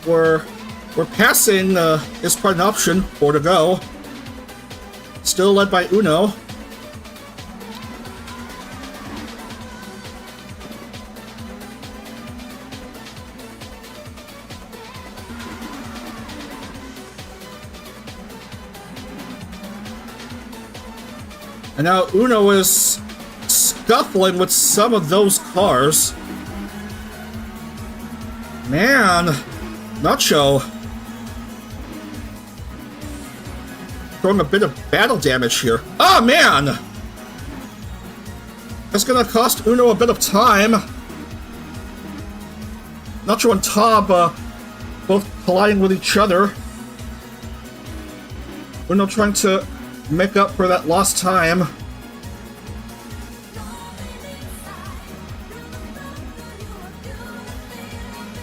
Where passing is quite an option, 4 to go. Still led by Uno. And now Uno is scuffling with some of those cars. Man, Nacho throwing a bit of battle damage here. Oh man! That's gonna cost Uno a bit of time. Nacho and Tab both colliding with each other. Uno trying to make up for that lost time.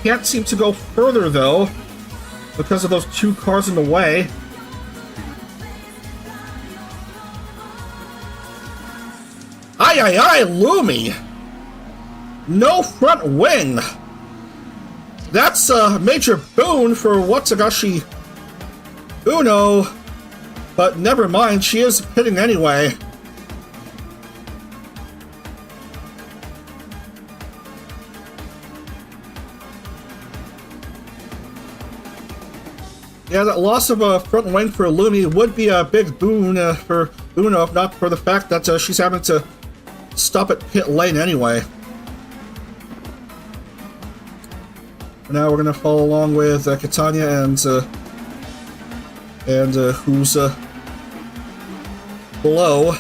Can't seem to go further though, because of those 2 cars in the way. Aye, Lumi! No front wing! That's a major boon for Watsugashi Uno. But never mind, she is pitting anyway. Yeah, that loss of a front wing for Lumi would be a big boon for Uno, if not for the fact that she's having to stop at pit lane anyway. Now we're gonna follow along with Catania and who's below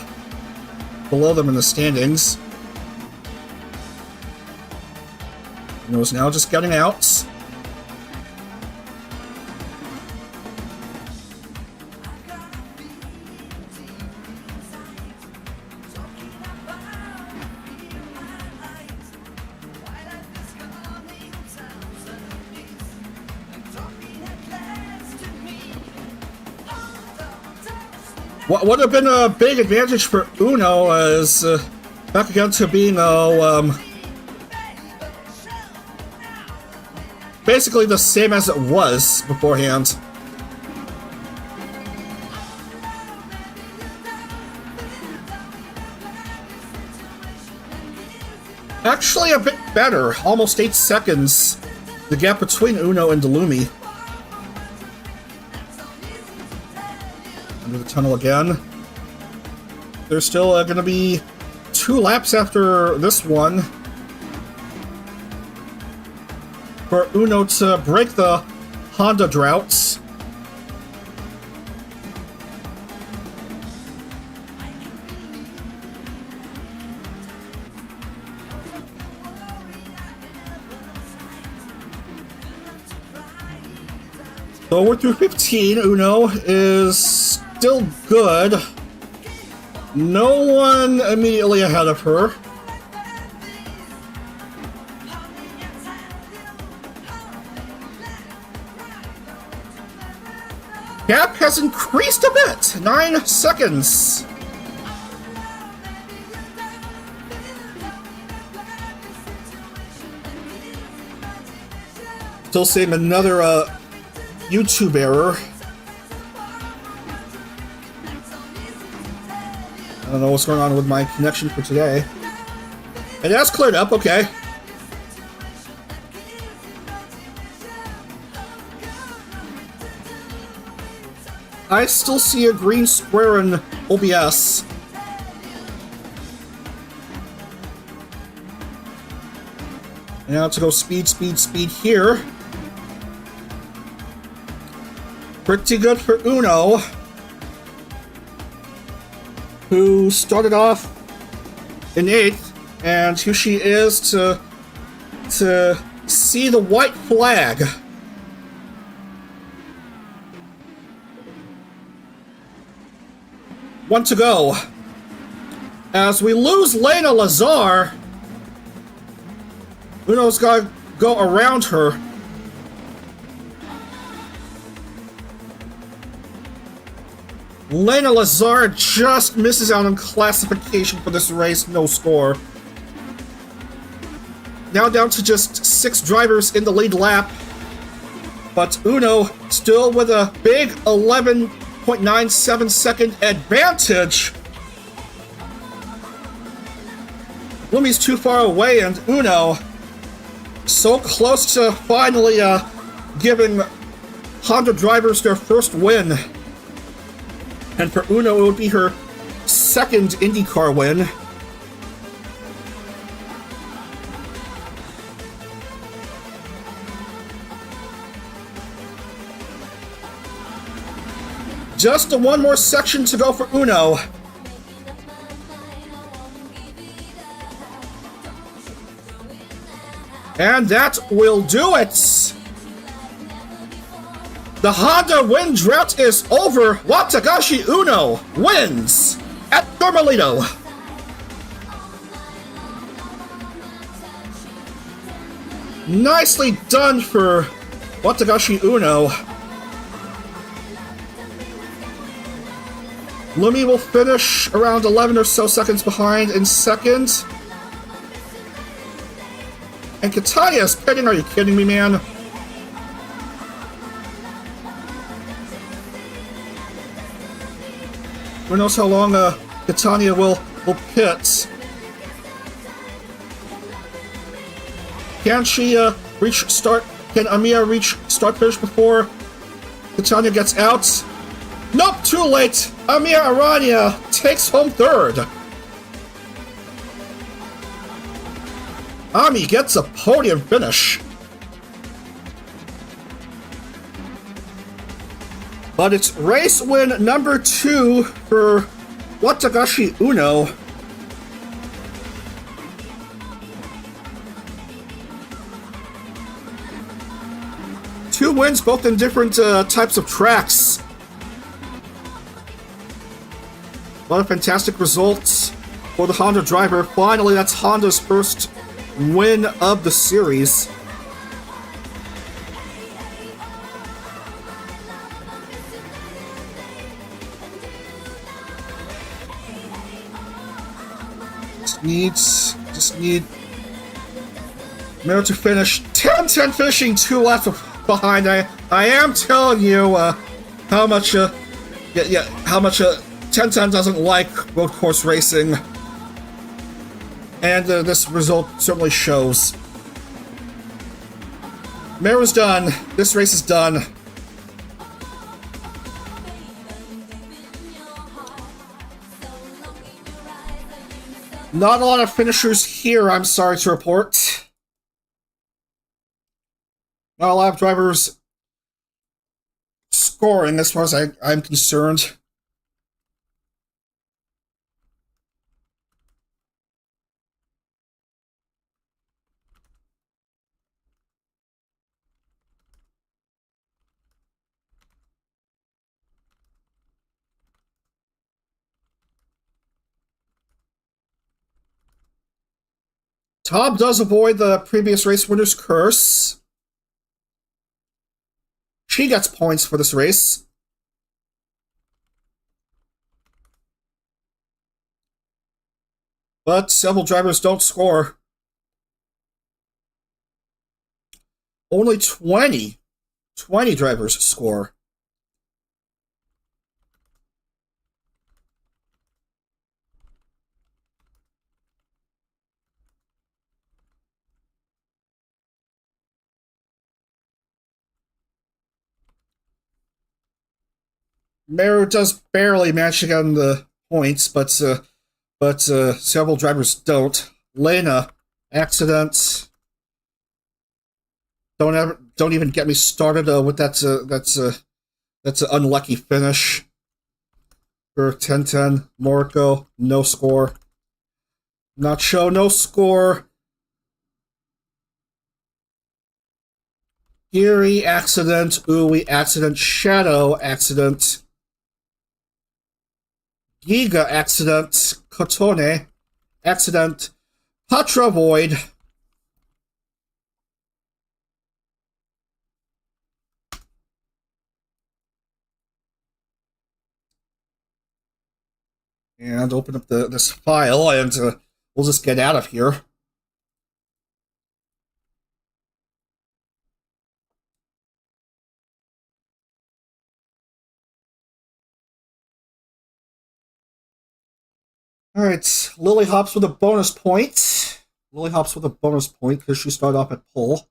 them in the standings. Uno's now just getting out. What would have been a big advantage for Uno is back again to being basically the same as it was beforehand. Actually a bit better, almost 8 seconds, the gap between Uno and Delumi. Under the tunnel again. There's still going to be 2 laps after this one for Uno to break the Honda droughts. So we're through 15. Uno is still good. No one immediately ahead of her. Gap has increased a bit. 9 seconds. Still seeing another YouTube error. I don't know what's going on with my connection for today. And that's cleared up, okay. I still see a green square in OBS. Now to go speed, speed, speed here. Pretty good for Uno, who started off in 8th, and here she is to see the white flag. One to go. As we lose Lena Lazar, Uno's gotta go around her. Lena Lazar just misses out on classification for this race, no score. Now down to just 6 drivers in the lead lap, but Uno still with a big 11.97 second advantage. Lumi's too far away, and Uno so close to finally giving Honda drivers their first win. And for Uno, it would be her second IndyCar win. Just one more section to go for Uno. And that will do it. The Honda win drought is over. Watagashi Uno wins at Thermalito. Nicely done for Watagashi Uno. Lumi will finish around 11 or so seconds behind in second. And Catania is pitting. Are you kidding me, man? Who knows how long Catania will pit? Can she reach start? Can Amia reach start finish before Catania gets out? Nope, too late. Amia Arania takes home third. Ami gets a podium finish. But it's race win number 2 for Watagashi Uno. Two wins, both in different types of tracks. What a fantastic results for the Honda driver. Finally, that's Honda's first win of the series. Just need Meru to finish 10-10, finishing 2 laps behind. I am telling you how much 10-10 doesn't like road course racing, and this result certainly shows. Meru's done. This race is done. Not a lot of finishers here, I'm sorry to report. Not a lot of drivers scoring as far as I'm concerned. Tom does avoid the previous race winner's curse. She gets points for this race. But several drivers don't score. Only 20 drivers score. Meru does barely manage to get on the points, but several drivers don't. Lena, accident. Don't even get me started with that's an unlucky finish for 10-10. Moriko, no score. Nacho, no score. Geary, accident. Uwe, accident. Shadow, accident. Giga, accident. Cotone, accident. Patra, void. And open up this file, and we'll just get out of here. All right, Lily hops with a bonus point. Lily hops with a bonus point because she started off at pole.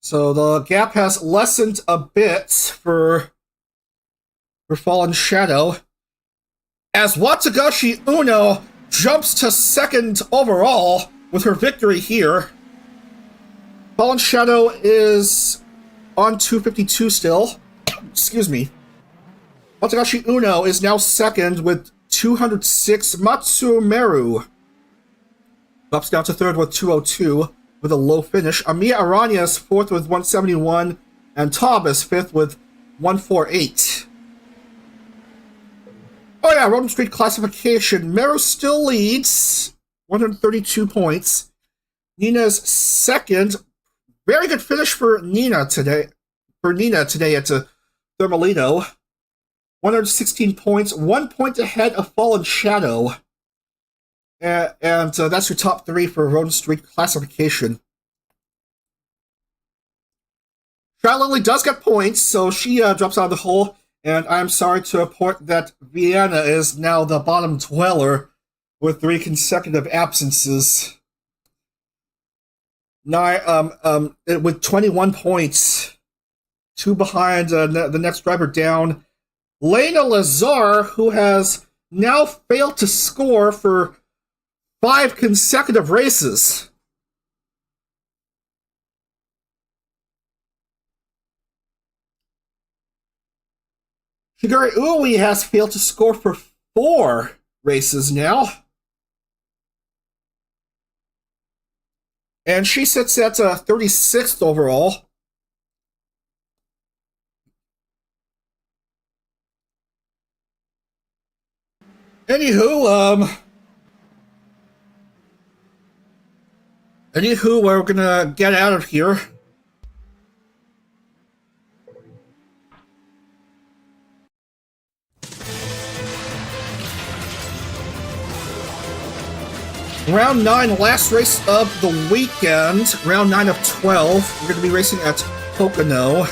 So the gap has lessened a bit for Fallenshadow, as Watsugashi Uno jumps to second overall with her victory here. Fallenshadow is on 252 still. Excuse me. Watsugashi Uno is now second with 206. Matsuro Meru drops down to third with 202 with a low finish. Amiya Aranya is fourth with 171, and Tom is fifth with 148. Oh yeah, Roden Street classification. Meru still leads, 132 points. Nina's second. Very good finish for Nina today. At Thermalito. 116 points, 1 point ahead of Fallenshadow. And that's your top three for Roden Street classification. Lily does get points, so she drops out of the hole. And I'm sorry to report that Vienna is now the bottom dweller with 3 consecutive absences. With 21 points, 2 behind the next driver down. Lena Lazar, who has now failed to score for 5 consecutive races. Shigure Uwe has failed to score for 4 races now. And she sits at 36th overall. Anywho, we're gonna get out of here. Round 9, last race of the weekend. Round 9 of 12. We're going to be racing at Pocono,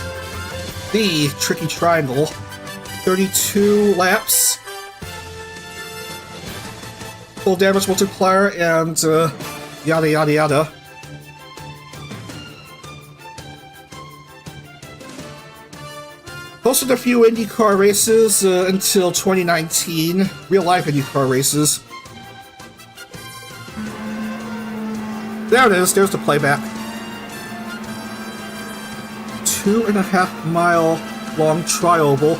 the Tricky Triangle. 32 laps. Full damage multiplier, and yada yada yada. Hosted a few IndieCar races until 2019. Real-life IndieCar races. There it is, there's the playback. 2.5 mile long trioval.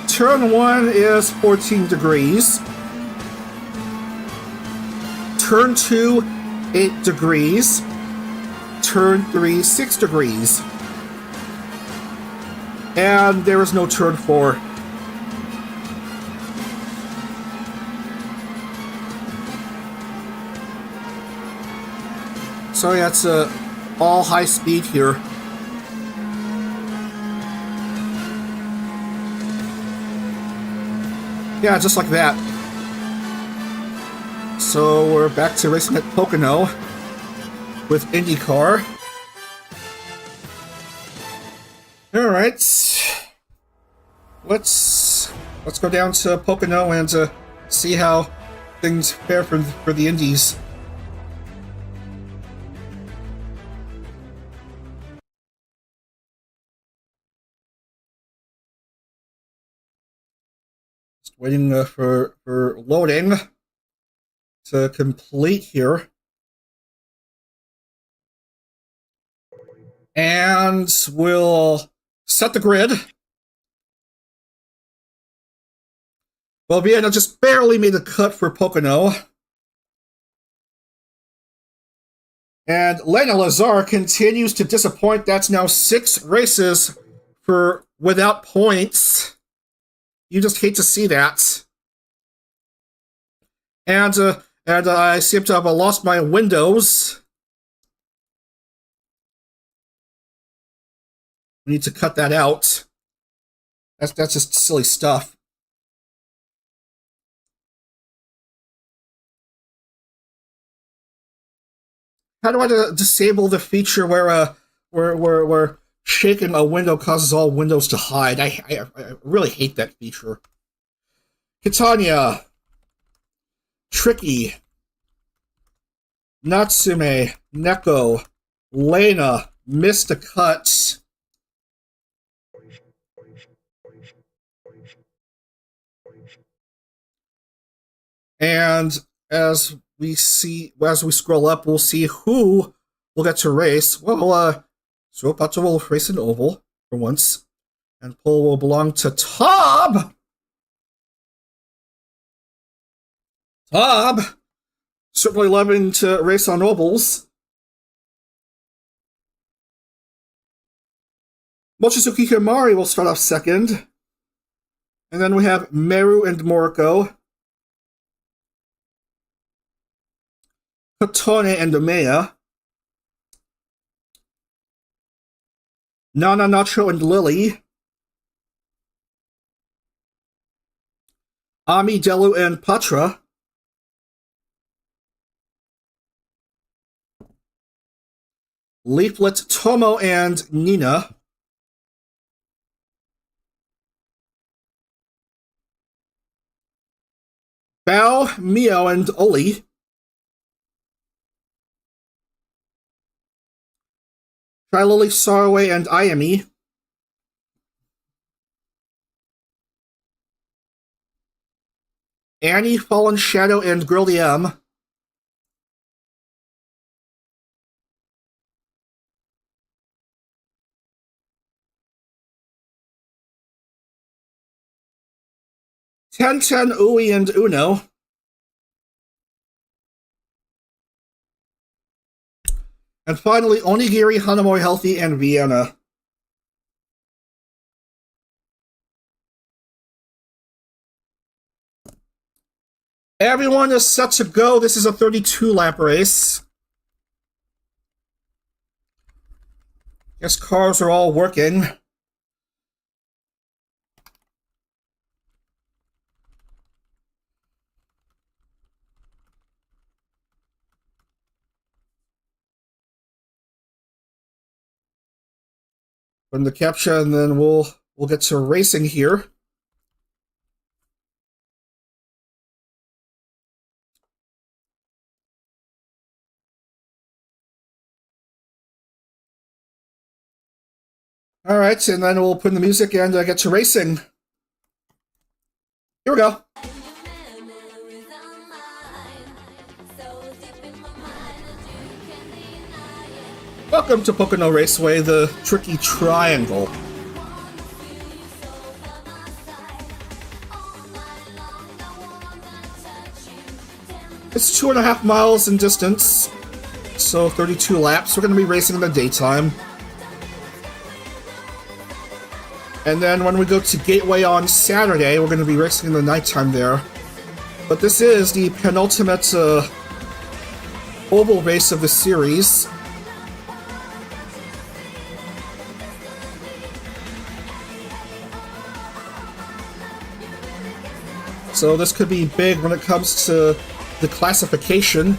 Turn 1 is 14 degrees. Turn 2, 8 degrees. Turn 3, 6 degrees. And there is no turn 4. So that's all high speed here. Yeah, just like that. So we're back to racing at Pocono with IndieCar. All right, let's go down to Pocono and see how things fare for the Indies. Just waiting for loading to complete here. And we'll set the grid. Well, Vienna just barely made the cut for Pocono. And Lena Lazar continues to disappoint. That's now 6 races without points. You just hate to see that. And I seem to have lost my windows. We need to cut that out. That's just silly stuff. How do I disable the feature where shaking a window causes all windows to hide? I really hate that feature. Kitanya, Tricky, Natsume, Neko, Lena missed a cut. And as we scroll up, we'll see who will get to race. Well, Suopato will race an oval for once, and pole will belong to Tob. Tob, certainly loving to race on ovals. Mochizuki Himari will start off second, and then we have Meru and Moriko, Katone and Omeya, Nana Nacho and Lily, Ami Delu and Patra, Leaflet Tomo and Nina, Bao, Mio and Oli, Trilily, Sarway, and Ayami, Annie, Fallenshadow, and Girly M, Ten, Ui, and Uno, and finally, Onigiri, Hanamori Healthy, and Vienna. Everyone is set to go. This is a 32-lap race. Guess cars are all working. From the capture, and then we'll get to racing here. All right, and then we'll put in the music and get to racing. Here we go. Welcome to Pocono Raceway, the tricky triangle. It's 2.5 miles in distance, so 32 laps. We're going to be racing in the daytime. And then when we go to Gateway on Saturday, we're going to be racing in the nighttime there. But this is the penultimate oval race of the series. So this could be big when it comes to the classification.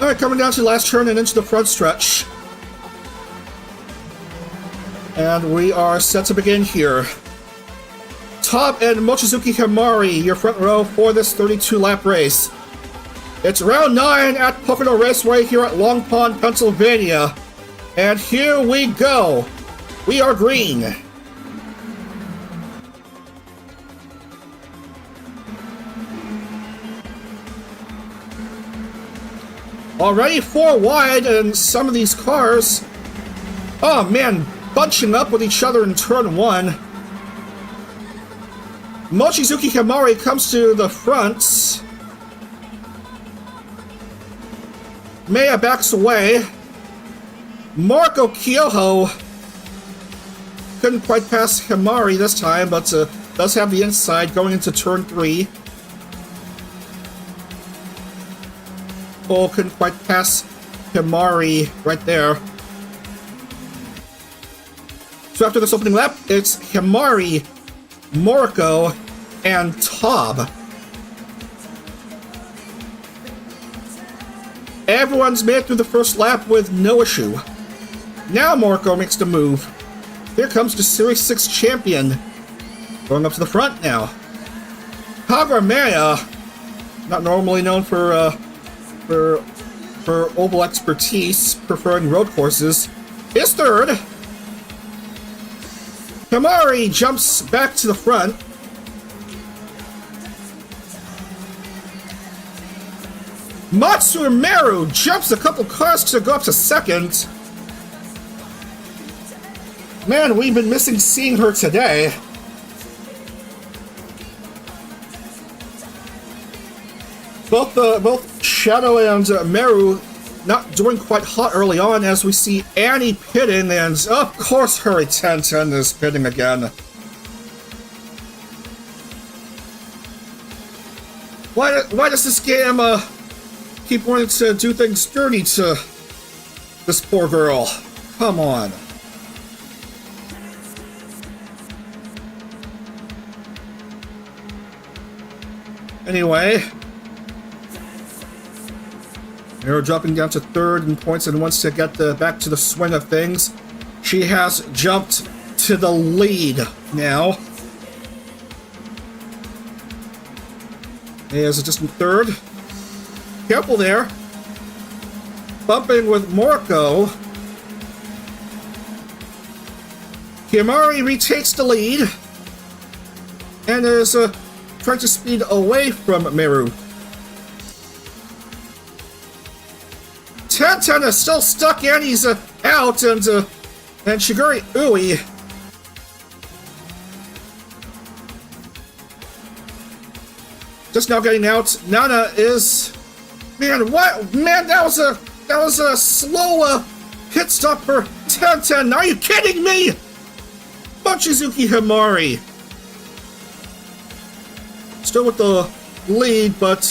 Alright, coming down to the last turn and into the front stretch. And we are set to begin here. Top and Mochizuki Himari, your front row for this 32-lap race. It's round 9 at Pocono Raceway here at Long Pond, Pennsylvania. And here we go. We are green. Already 4 wide, and some of these cars, oh man, bunching up with each other in turn 1. Mochizuki Himari comes to the front. Maya backs away. Marco Kyoho couldn't quite pass Himari this time, but does have the inside going into turn 3. Cole couldn't quite pass Himari right there. So after this opening lap, it's Himari, Moriko, and Taub. Everyone's made it through the first lap with no issue. Now Moriko makes the move. Here comes the Series 6 champion. Going up to the front now. Kagramaya, not normally known for oval expertise, preferring road courses, is third. Himari jumps back to the front. Matsuro Meru jumps a couple cars to go up to second. Man, we've been missing seeing her today. Both Shadow and Meru not doing quite hot early on, as we see Annie pitting, and of course Hurry 1010 is pitting again. Why does this game keep wanting to do things dirty to this poor girl? Come on. Anyway, Meru dropping down to third in points and wants to get back to the swing of things. She has jumped to the lead now. Is a distant third. Careful there. Bumping with Moriko. Himari retakes the lead and is trying to speed away from Meru. 1010 is still stuck in, he's out, and Shiguri Ui just now getting out. Nana is, man, what? Man, that was a slow pit stop for 1010. Are you kidding me? Mochizuki Himari still with the lead, but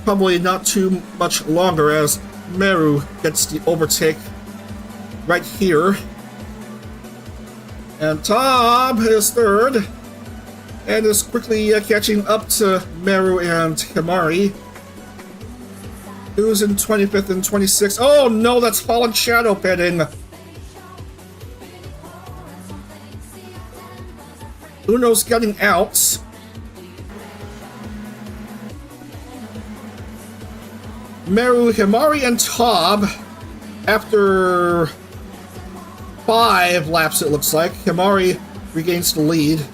probably not too much longer, as Meru gets the overtake right here. And Taub is third and is quickly catching up to Meru and Himari, who's in 25th and 26th. Oh no, that's Fallenshadow pitting. Uno's getting out. Meru, Himari, and Taub, after 5 laps it looks like, Himari regains the lead.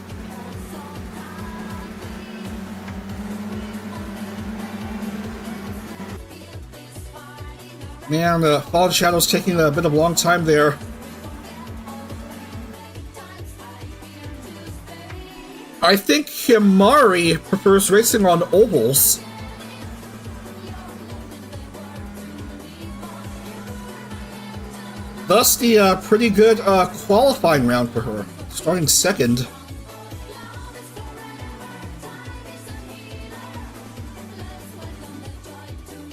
Man, Fallenshadow's taking a bit of a long time there. I think Himari prefers racing on ovals. Thus, the pretty good qualifying round for her, starting second.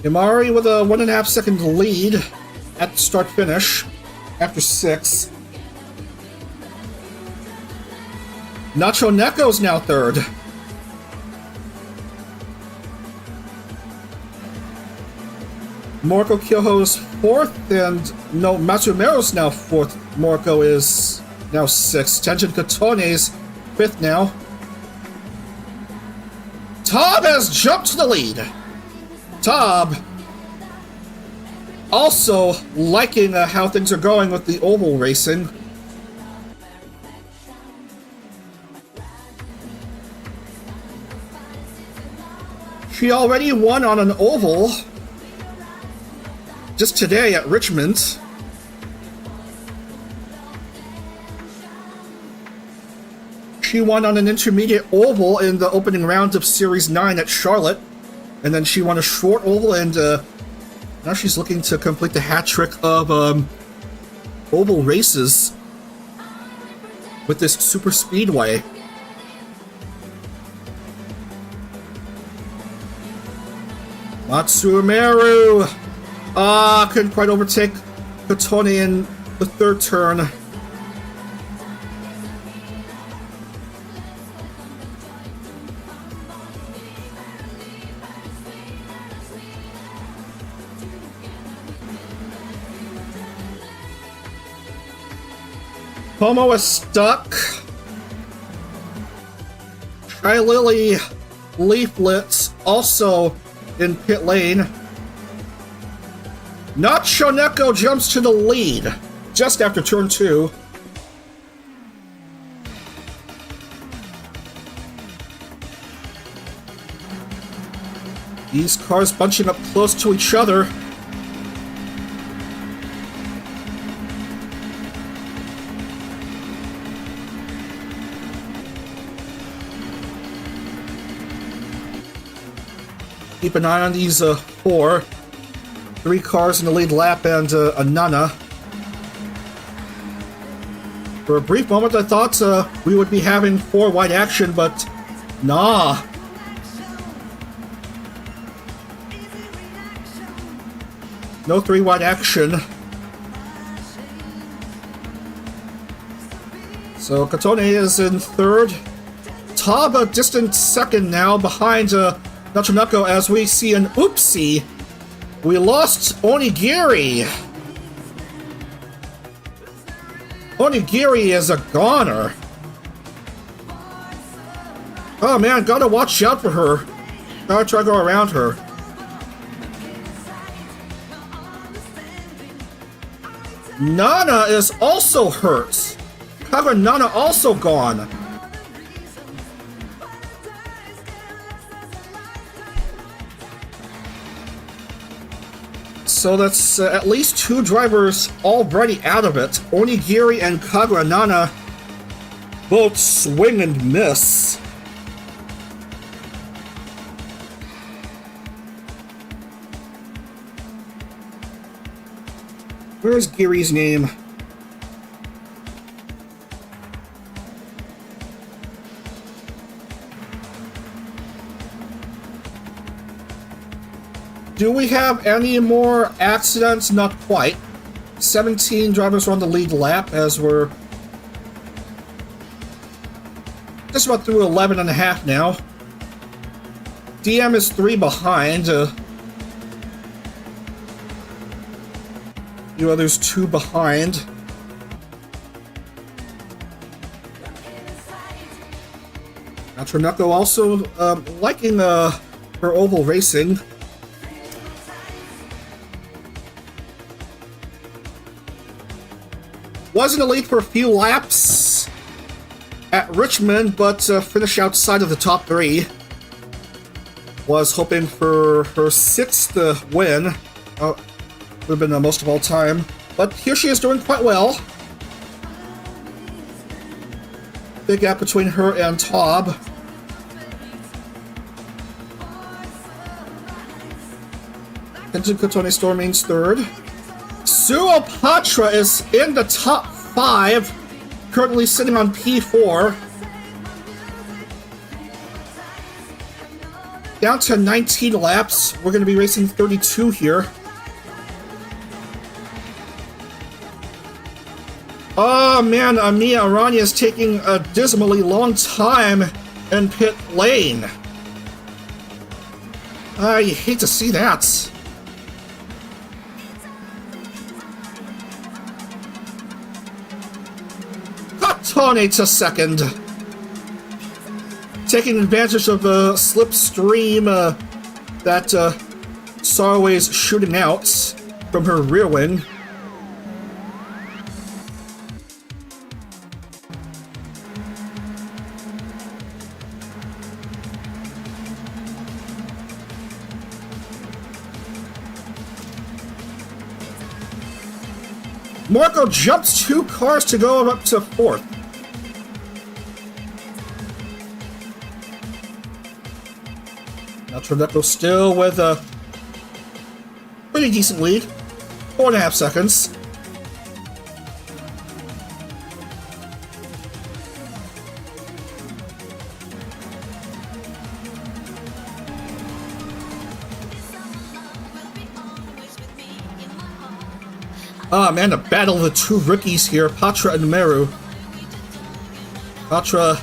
Himari with a 1.5 second lead at the start-finish after 6. Nacho Neko's now third. Moriko Kyoho's fourth, and no, Matsuro Meru's now fourth. Moriko is now sixth. Tenjin Katone's fifth now. Tob has jumped to the lead. Tob also liking how things are going with the oval racing. She already won on an oval just today at Richmond. She won on an intermediate oval in the opening round of Series 9 at Charlotte. And then she won a short oval, and now she's looking to complete the hat trick of oval races with this super speedway. Matsuro Meru! Couldn't quite overtake Katone in the third turn. Pomo is stuck. Lily Leaflets also in pit lane. Nacho Neko jumps to the lead just after turn 2. These cars bunching up close to each other. Keep an eye on these 4. 3 cars in the lead lap and a Nana. For a brief moment I thought we would be having 4 wide action, but nah. No 3 wide action. So Katone is in third. Tob a distant second now behind Nacho Neko as we see an oopsie. We lost Onigiri. Onigiri is a goner. Oh man, gotta watch out for her. Gotta try to go around her. Nana is also hurt. However, Nana also gone. So that's at least 2 drivers already out of it. Onigiri and Kagura Nana both swing and miss. Where's Giri's name? Do we have any more accidents? Not quite. 17 drivers are on the lead lap as we're just about through 11 and a half now. DM is 3 behind. The others 2 behind. Nacho Neko also liking her oval racing. Was in the lead for a few laps at Richmond, but finished outside of the top 3. Was hoping for her 6th win. Would have been the most of all time. But here she is doing quite well. Big gap between her and Tob. Kenton Kotone Storm means 3rd. Suopatra is in the top 5, currently sitting on P4. Down to 19 laps. We're going to be racing 32 here. Oh man, Mia Aranya is taking a dismally long time in pit lane. I hate to see that. Katane to second. Taking advantage of the slipstream that Sarway's shooting out from her rear wing. Marco jumps 2 cars to go up to 4th. Now Trineco still with a pretty decent lead. 4.5 seconds. Ah, man, the battle of the 2 rookies here, Patra and Meru. Patra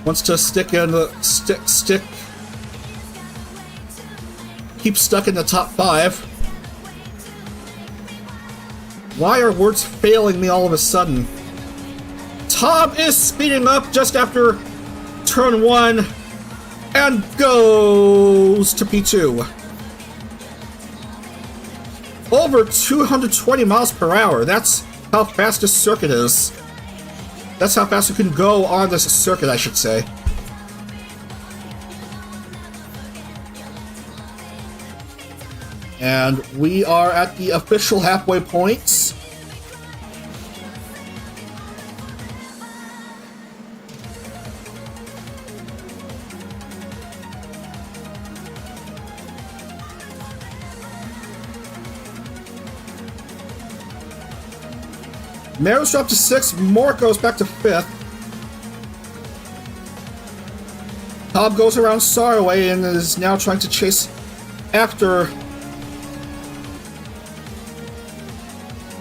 wants to stick in the keep stuck in the top 5. Why are words failing me all of a sudden? Tom is speeding up just after turn 1 and goes to P2. Over 220 miles per hour. That's how fast this circuit is. That's how fast you can go on this circuit, I should say. And we are at the official halfway point. Meru's dropped to 6th, Marco's back to 5th. Cobb goes around Saraway and is now trying to chase after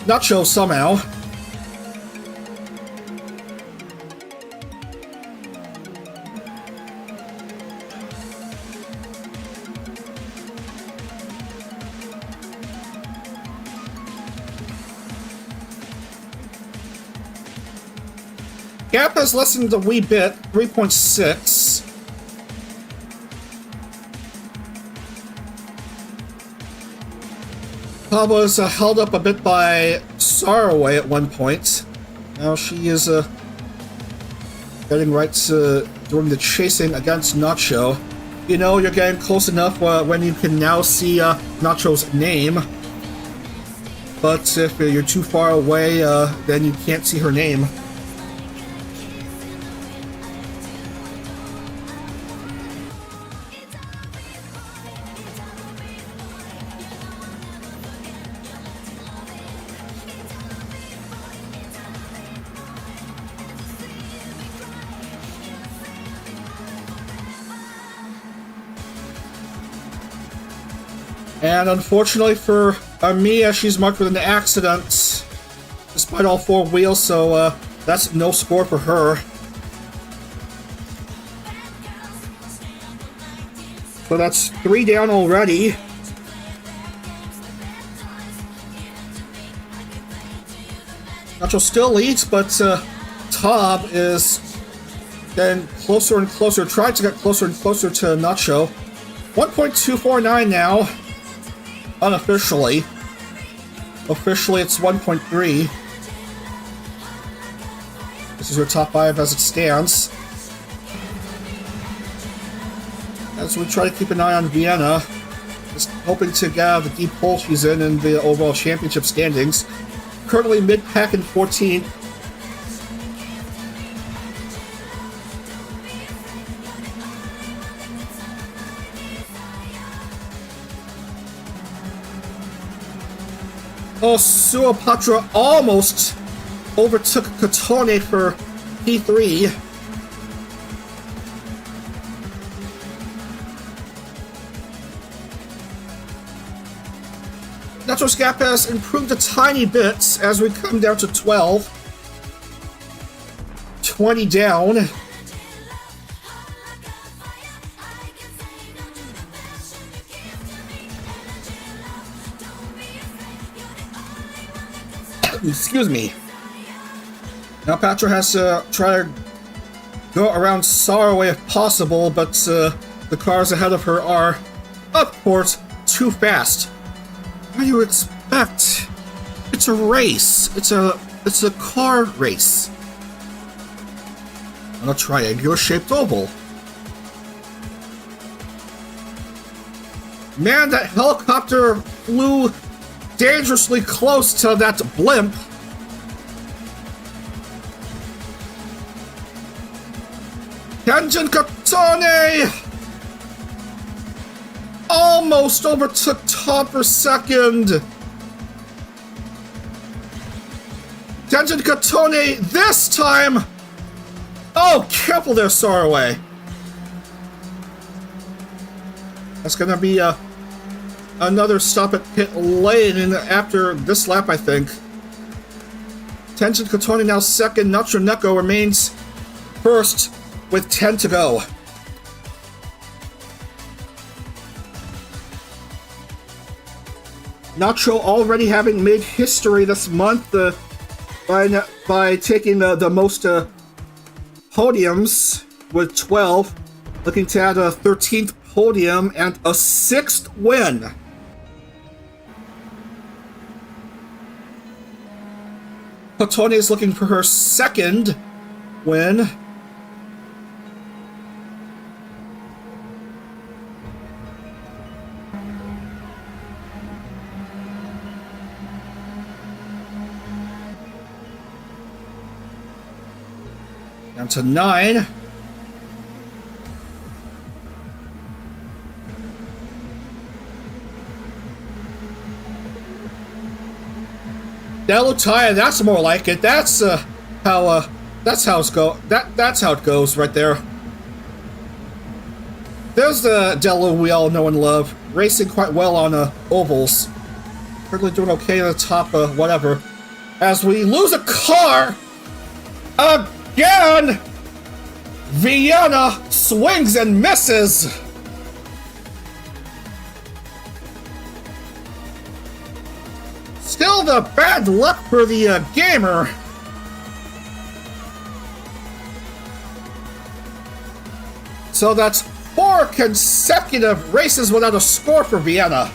Nacho somehow. Gap has lessened a wee bit, 3.6. Pablo is held up a bit by Saraway at one point. Now she is getting right to doing the chasing against Nacho. You know, you're getting close enough when you can now see Nacho's name. But if you're too far away, then you can't see her name. And unfortunately for Mia, she's marked with an accident, despite all 4 wheels, so that's no score for her. So that's 3 down already. Nacho still leads, but Tob is getting closer and closer, trying to get closer and closer to Nacho. 1.249 now. Unofficially. Officially, it's 1.3. This is your top 5 as it stands. As we try to keep an eye on Vienna, just hoping to get out of the deep hole she's in the overall championship standings. Currently mid-pack in 14th. Oh, Suapatra almost overtook Cotone for P3. Nacho's gap has improved a tiny bit as we come down to 12. 20 down. Excuse me. Now Patra has to try to go around Sorrowway if possible, but the cars ahead of her are, of course, too fast. What do you expect? It's a race. It's a car race. On a triangular-shaped oval. Man, that helicopter flew dangerously close to that blimp. Kenjin Katone almost overtook Tom for second. Kenjin Katone this time. Oh, careful there, Sorrowway. That's gonna be another stop at pit lane after this lap, I think. Tenjin Katone now second. Nacho Neko remains first with 10 to go. Nacho already having made history this month by taking the most podiums with 12, looking to add a 13th podium and a 6th win. Katone is looking for her second win. Down to 9. Delutaya, that's more like it. That's how it goes right there. There's the Delu we all know and love, racing quite well on ovals. Currently doing okay at the top, whatever. As we lose a car again, Vienna swings and misses. Still the bad luck for the gamer. So that's 4 consecutive races without a score for Vienna.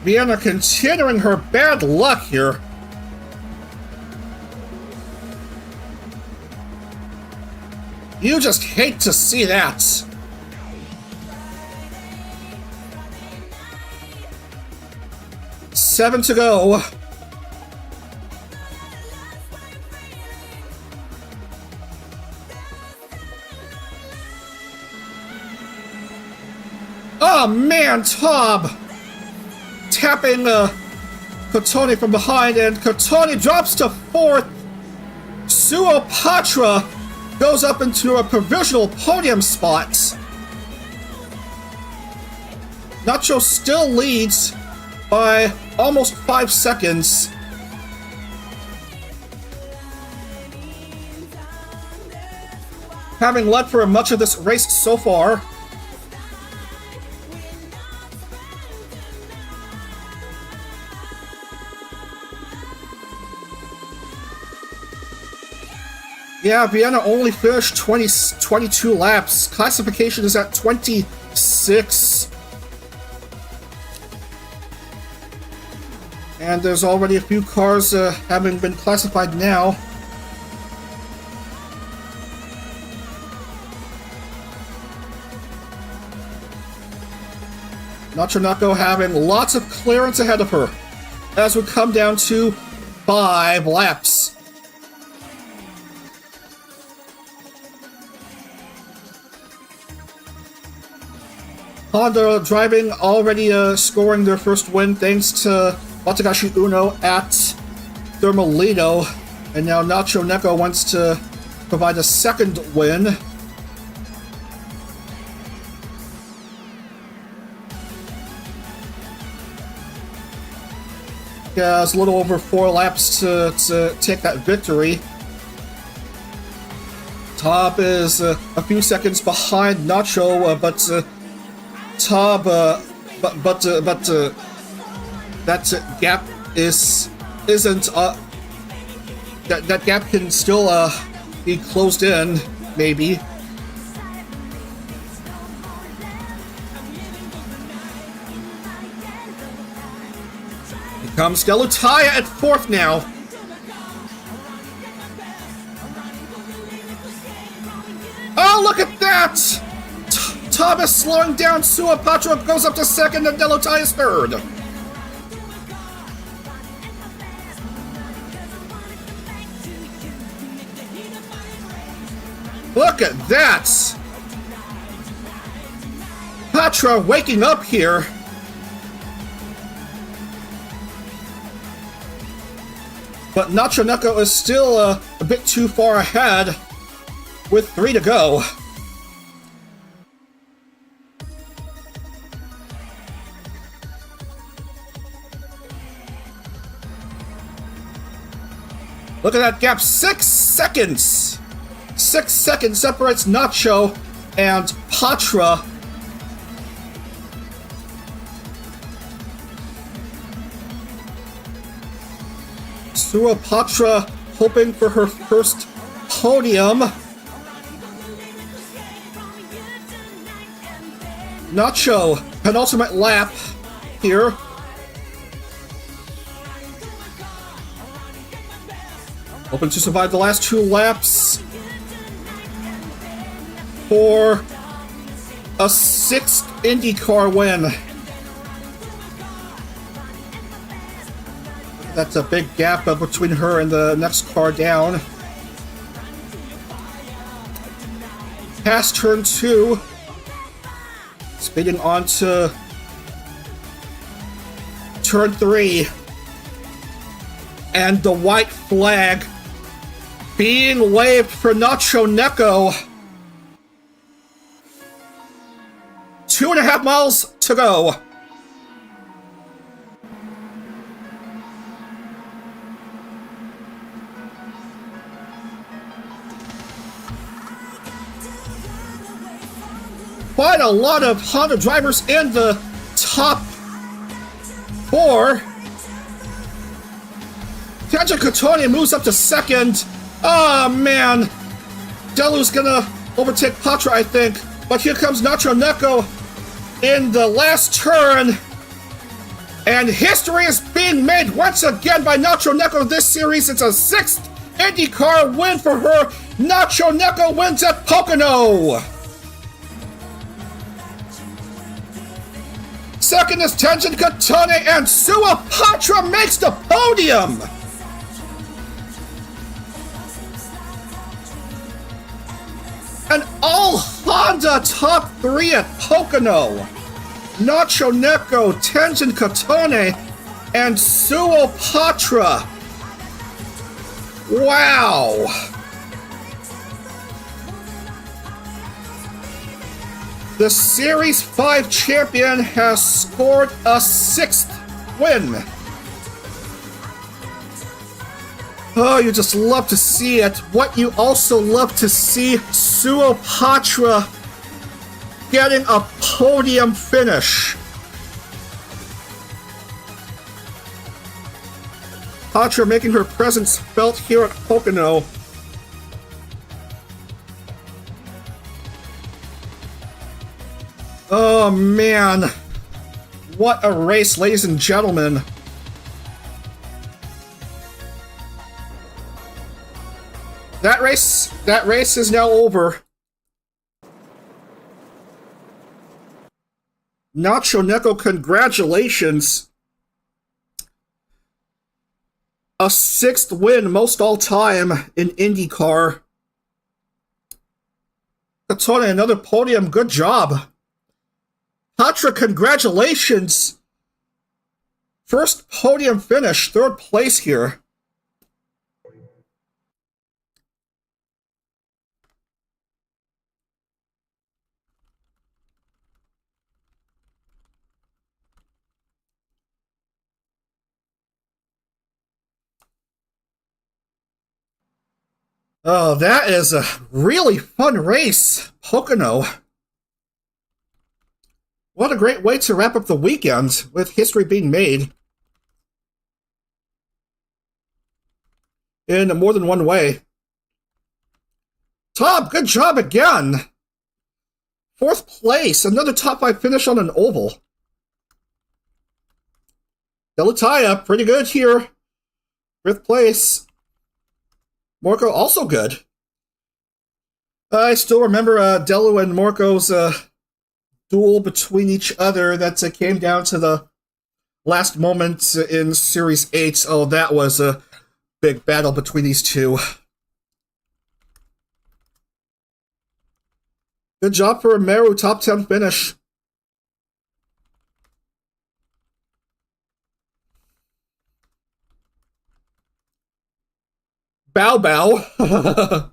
Vienna continuing her bad luck here. You just hate to see that. Seven to go. Oh man, Tob tapping Katone from behind, and Katone drops to 4th. Suopatra goes up into a provisional podium spot. Nacho still leads by almost 5 seconds. Having led for much of this race so far. Yeah, Vienna only finished 22 laps. Classification is at 26. And there's already a few cars having been classified now. Nachonako having lots of clearance ahead of her as we come down to 5 laps. Honda driving already scoring their first win thanks to Watagashi Uno at Thermalito, and now Nacho Neko wants to provide a second win. has a little over 4 laps to take that victory. Tob is a few seconds behind Nacho, but that gap isn't that gap can still be closed in, maybe. Here comes Delutaya at 4th now. Oh, look at that! Thomas slowing down. Suapatra goes up to 2nd, and Delutaya is 3rd. Look at that! Patra waking up here. But Nacho Neko is still a bit too far ahead with 3 to go. Look at that gap, 6 seconds! 6 seconds separates Nacho and Patra. Patra hoping for her first podium. Nacho, penultimate lap here. Hoping to survive the last 2 laps for a 6th IndyCar win. That's a big gap between her and the next car down. Past turn 2. Speeding on to turn 3. And the white flag being waved for Nacho Neko. 2.5 miles to go. Quite a lot of Honda drivers in the top 4. Tanja Catone moves up to 2nd. Oh man, Delu's gonna overtake Patra, I think. But here comes Nacho Neko in the last turn. And history is being made once again by Nacho Neko this series. It's a 6th IndyCar win for her. Nacho Neko wins at Pocono. 2nd is Tenzin Katane, and Suapatra makes the podium! An all-Honda top 3 at Pocono. Nacho Neko, Tenzin Katane, and Suapatra. Wow! The Series 5 champion has scored a 6th win. Oh, you just love to see it. What you also love to see, Suapatra getting a podium finish. Patra making her presence felt here at Pocono. Oh man, what a race, ladies and gentlemen. That race is now over. Nacho Neko, congratulations. A 6th win, most all time in IndyCar. Katone, another podium, good job. Patra, congratulations! First podium finish, 3rd place here. Oh, that is a really fun race, Pocono. What a great way to wrap up the weekend, with history being made in more than one way. Tom, good job again! 4th place, another top 5 finish on an oval. Delataya, pretty good here. 5th place. Morco, also good. I still remember Delu and Morco's duel between each other that came down to the last moment in Series 8. Oh, that was a big battle between these two. Good job for Meru, top 10 finish. Bow bow.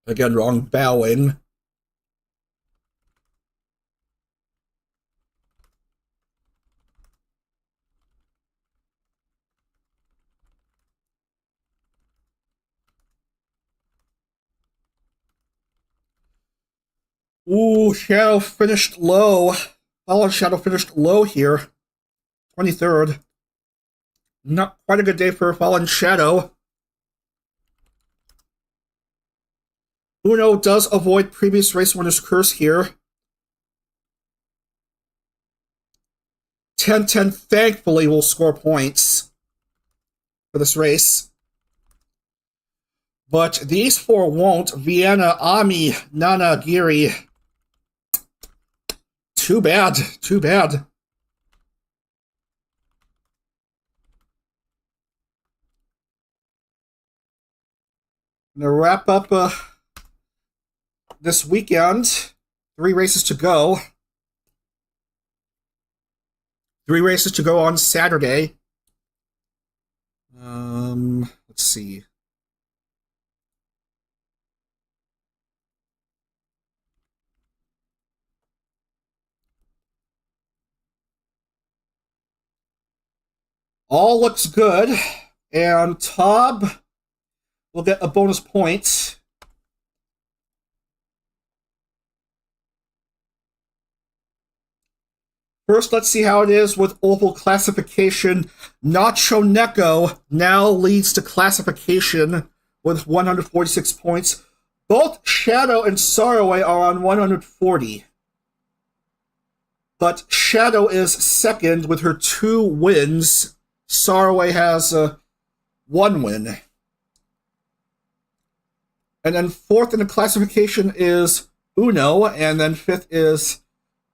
Again, wrong. Bowing. Ooh, Shadow finished low. Fallenshadow finished low here. 23rd. Not quite a good day for Fallenshadow. Uno does avoid previous race winner's curse here. 10-10 thankfully will score points for this race. But these 4 won't. Vienna, Ami, Nana, Giri. Too bad. Too bad. I'm going to wrap up this weekend. 3 races to go. 3 races to go on Saturday. Let's see. All looks good, and Tob will get a bonus point. First, let's see how it is with oval classification. Nacho Neko now leads to classification with 146 points. Both Shadow and Saraway are on 140. But Shadow is second with her 2 wins. Saraway has 1 win. And then 4th in the classification is Uno, and then 5th is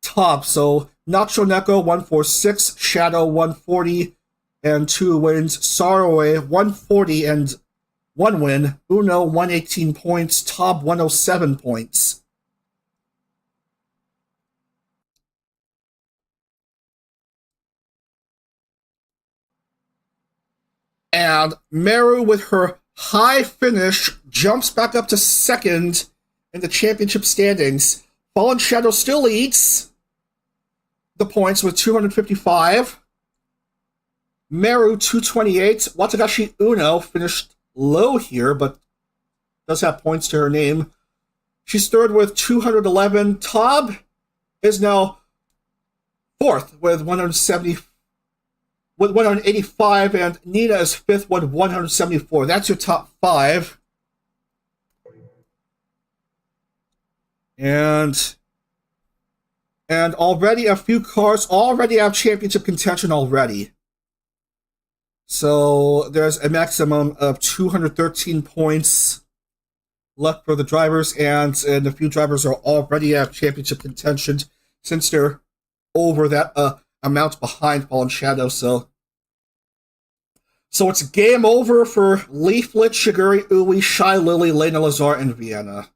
Top. So Nacho Neko 146, Shadow 140 and 2 wins, Saraway 140 and 1 win, Uno 118 points, Top 107 points. And Meru, with her high finish, jumps back up to 2nd in the championship standings. Fallenshadow still leads the points with 255. Meru 228. Watagashi Uno finished low here, but does have points to her name. She's 3rd with 211. Tob is now 4th with 185, and Nina is 5th with 174. That's your top 5. And already a few cars already have championship contention already. So there's a maximum of 213 points left for the drivers, and a few drivers are already have championship contention since they're over that amount behind Fallenshadow. So it's game over for Leaflet, Shiguri, Uwe, Shy Lily, Lena Lazar, and Vienna.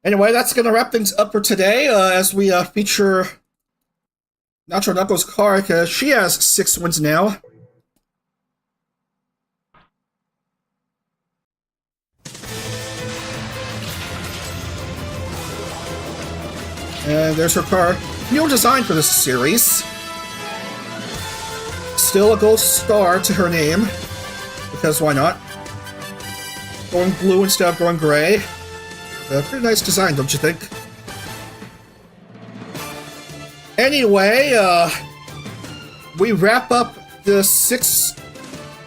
Anyway, that's going to wrap things up for today as we feature Nacho Neko's car, because she has 6 wins now. And there's her car. New design for this series. Still a gold star to her name. Because why not? Going blue instead of going gray. Pretty nice design, don't you think? Anyway, we wrap up the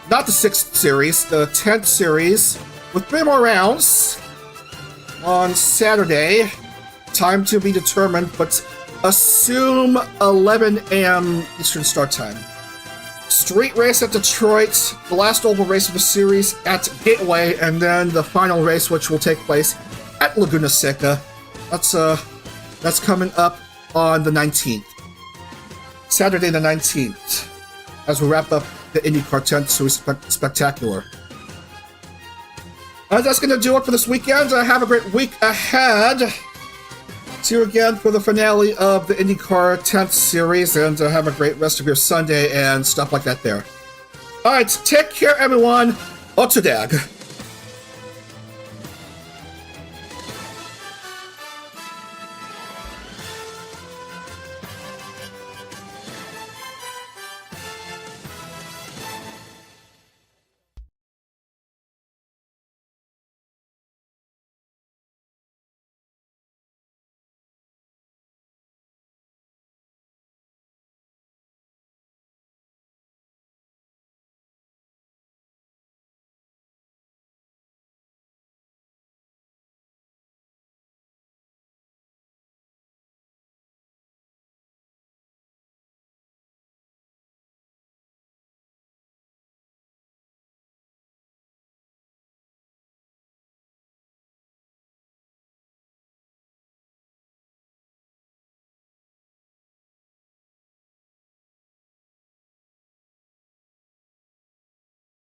not the 6th series, the 10th series, with 3 more rounds on Saturday. Time to be determined, but assume 11 a.m. Eastern Start Time. Street race at Detroit, the last oval race of the series at Gateway, and then the final race, which will take place at Laguna Seca. That's coming up on the 19th. Saturday the 19th, as we wrap up the IndyCar 10th Series Spectacular. That's going to do it for this weekend. Have a great week ahead. See you again for the finale of the IndyCar 10th Series, and have a great rest of your Sunday and stuff like that there. Alright, take care everyone. Otto Dag.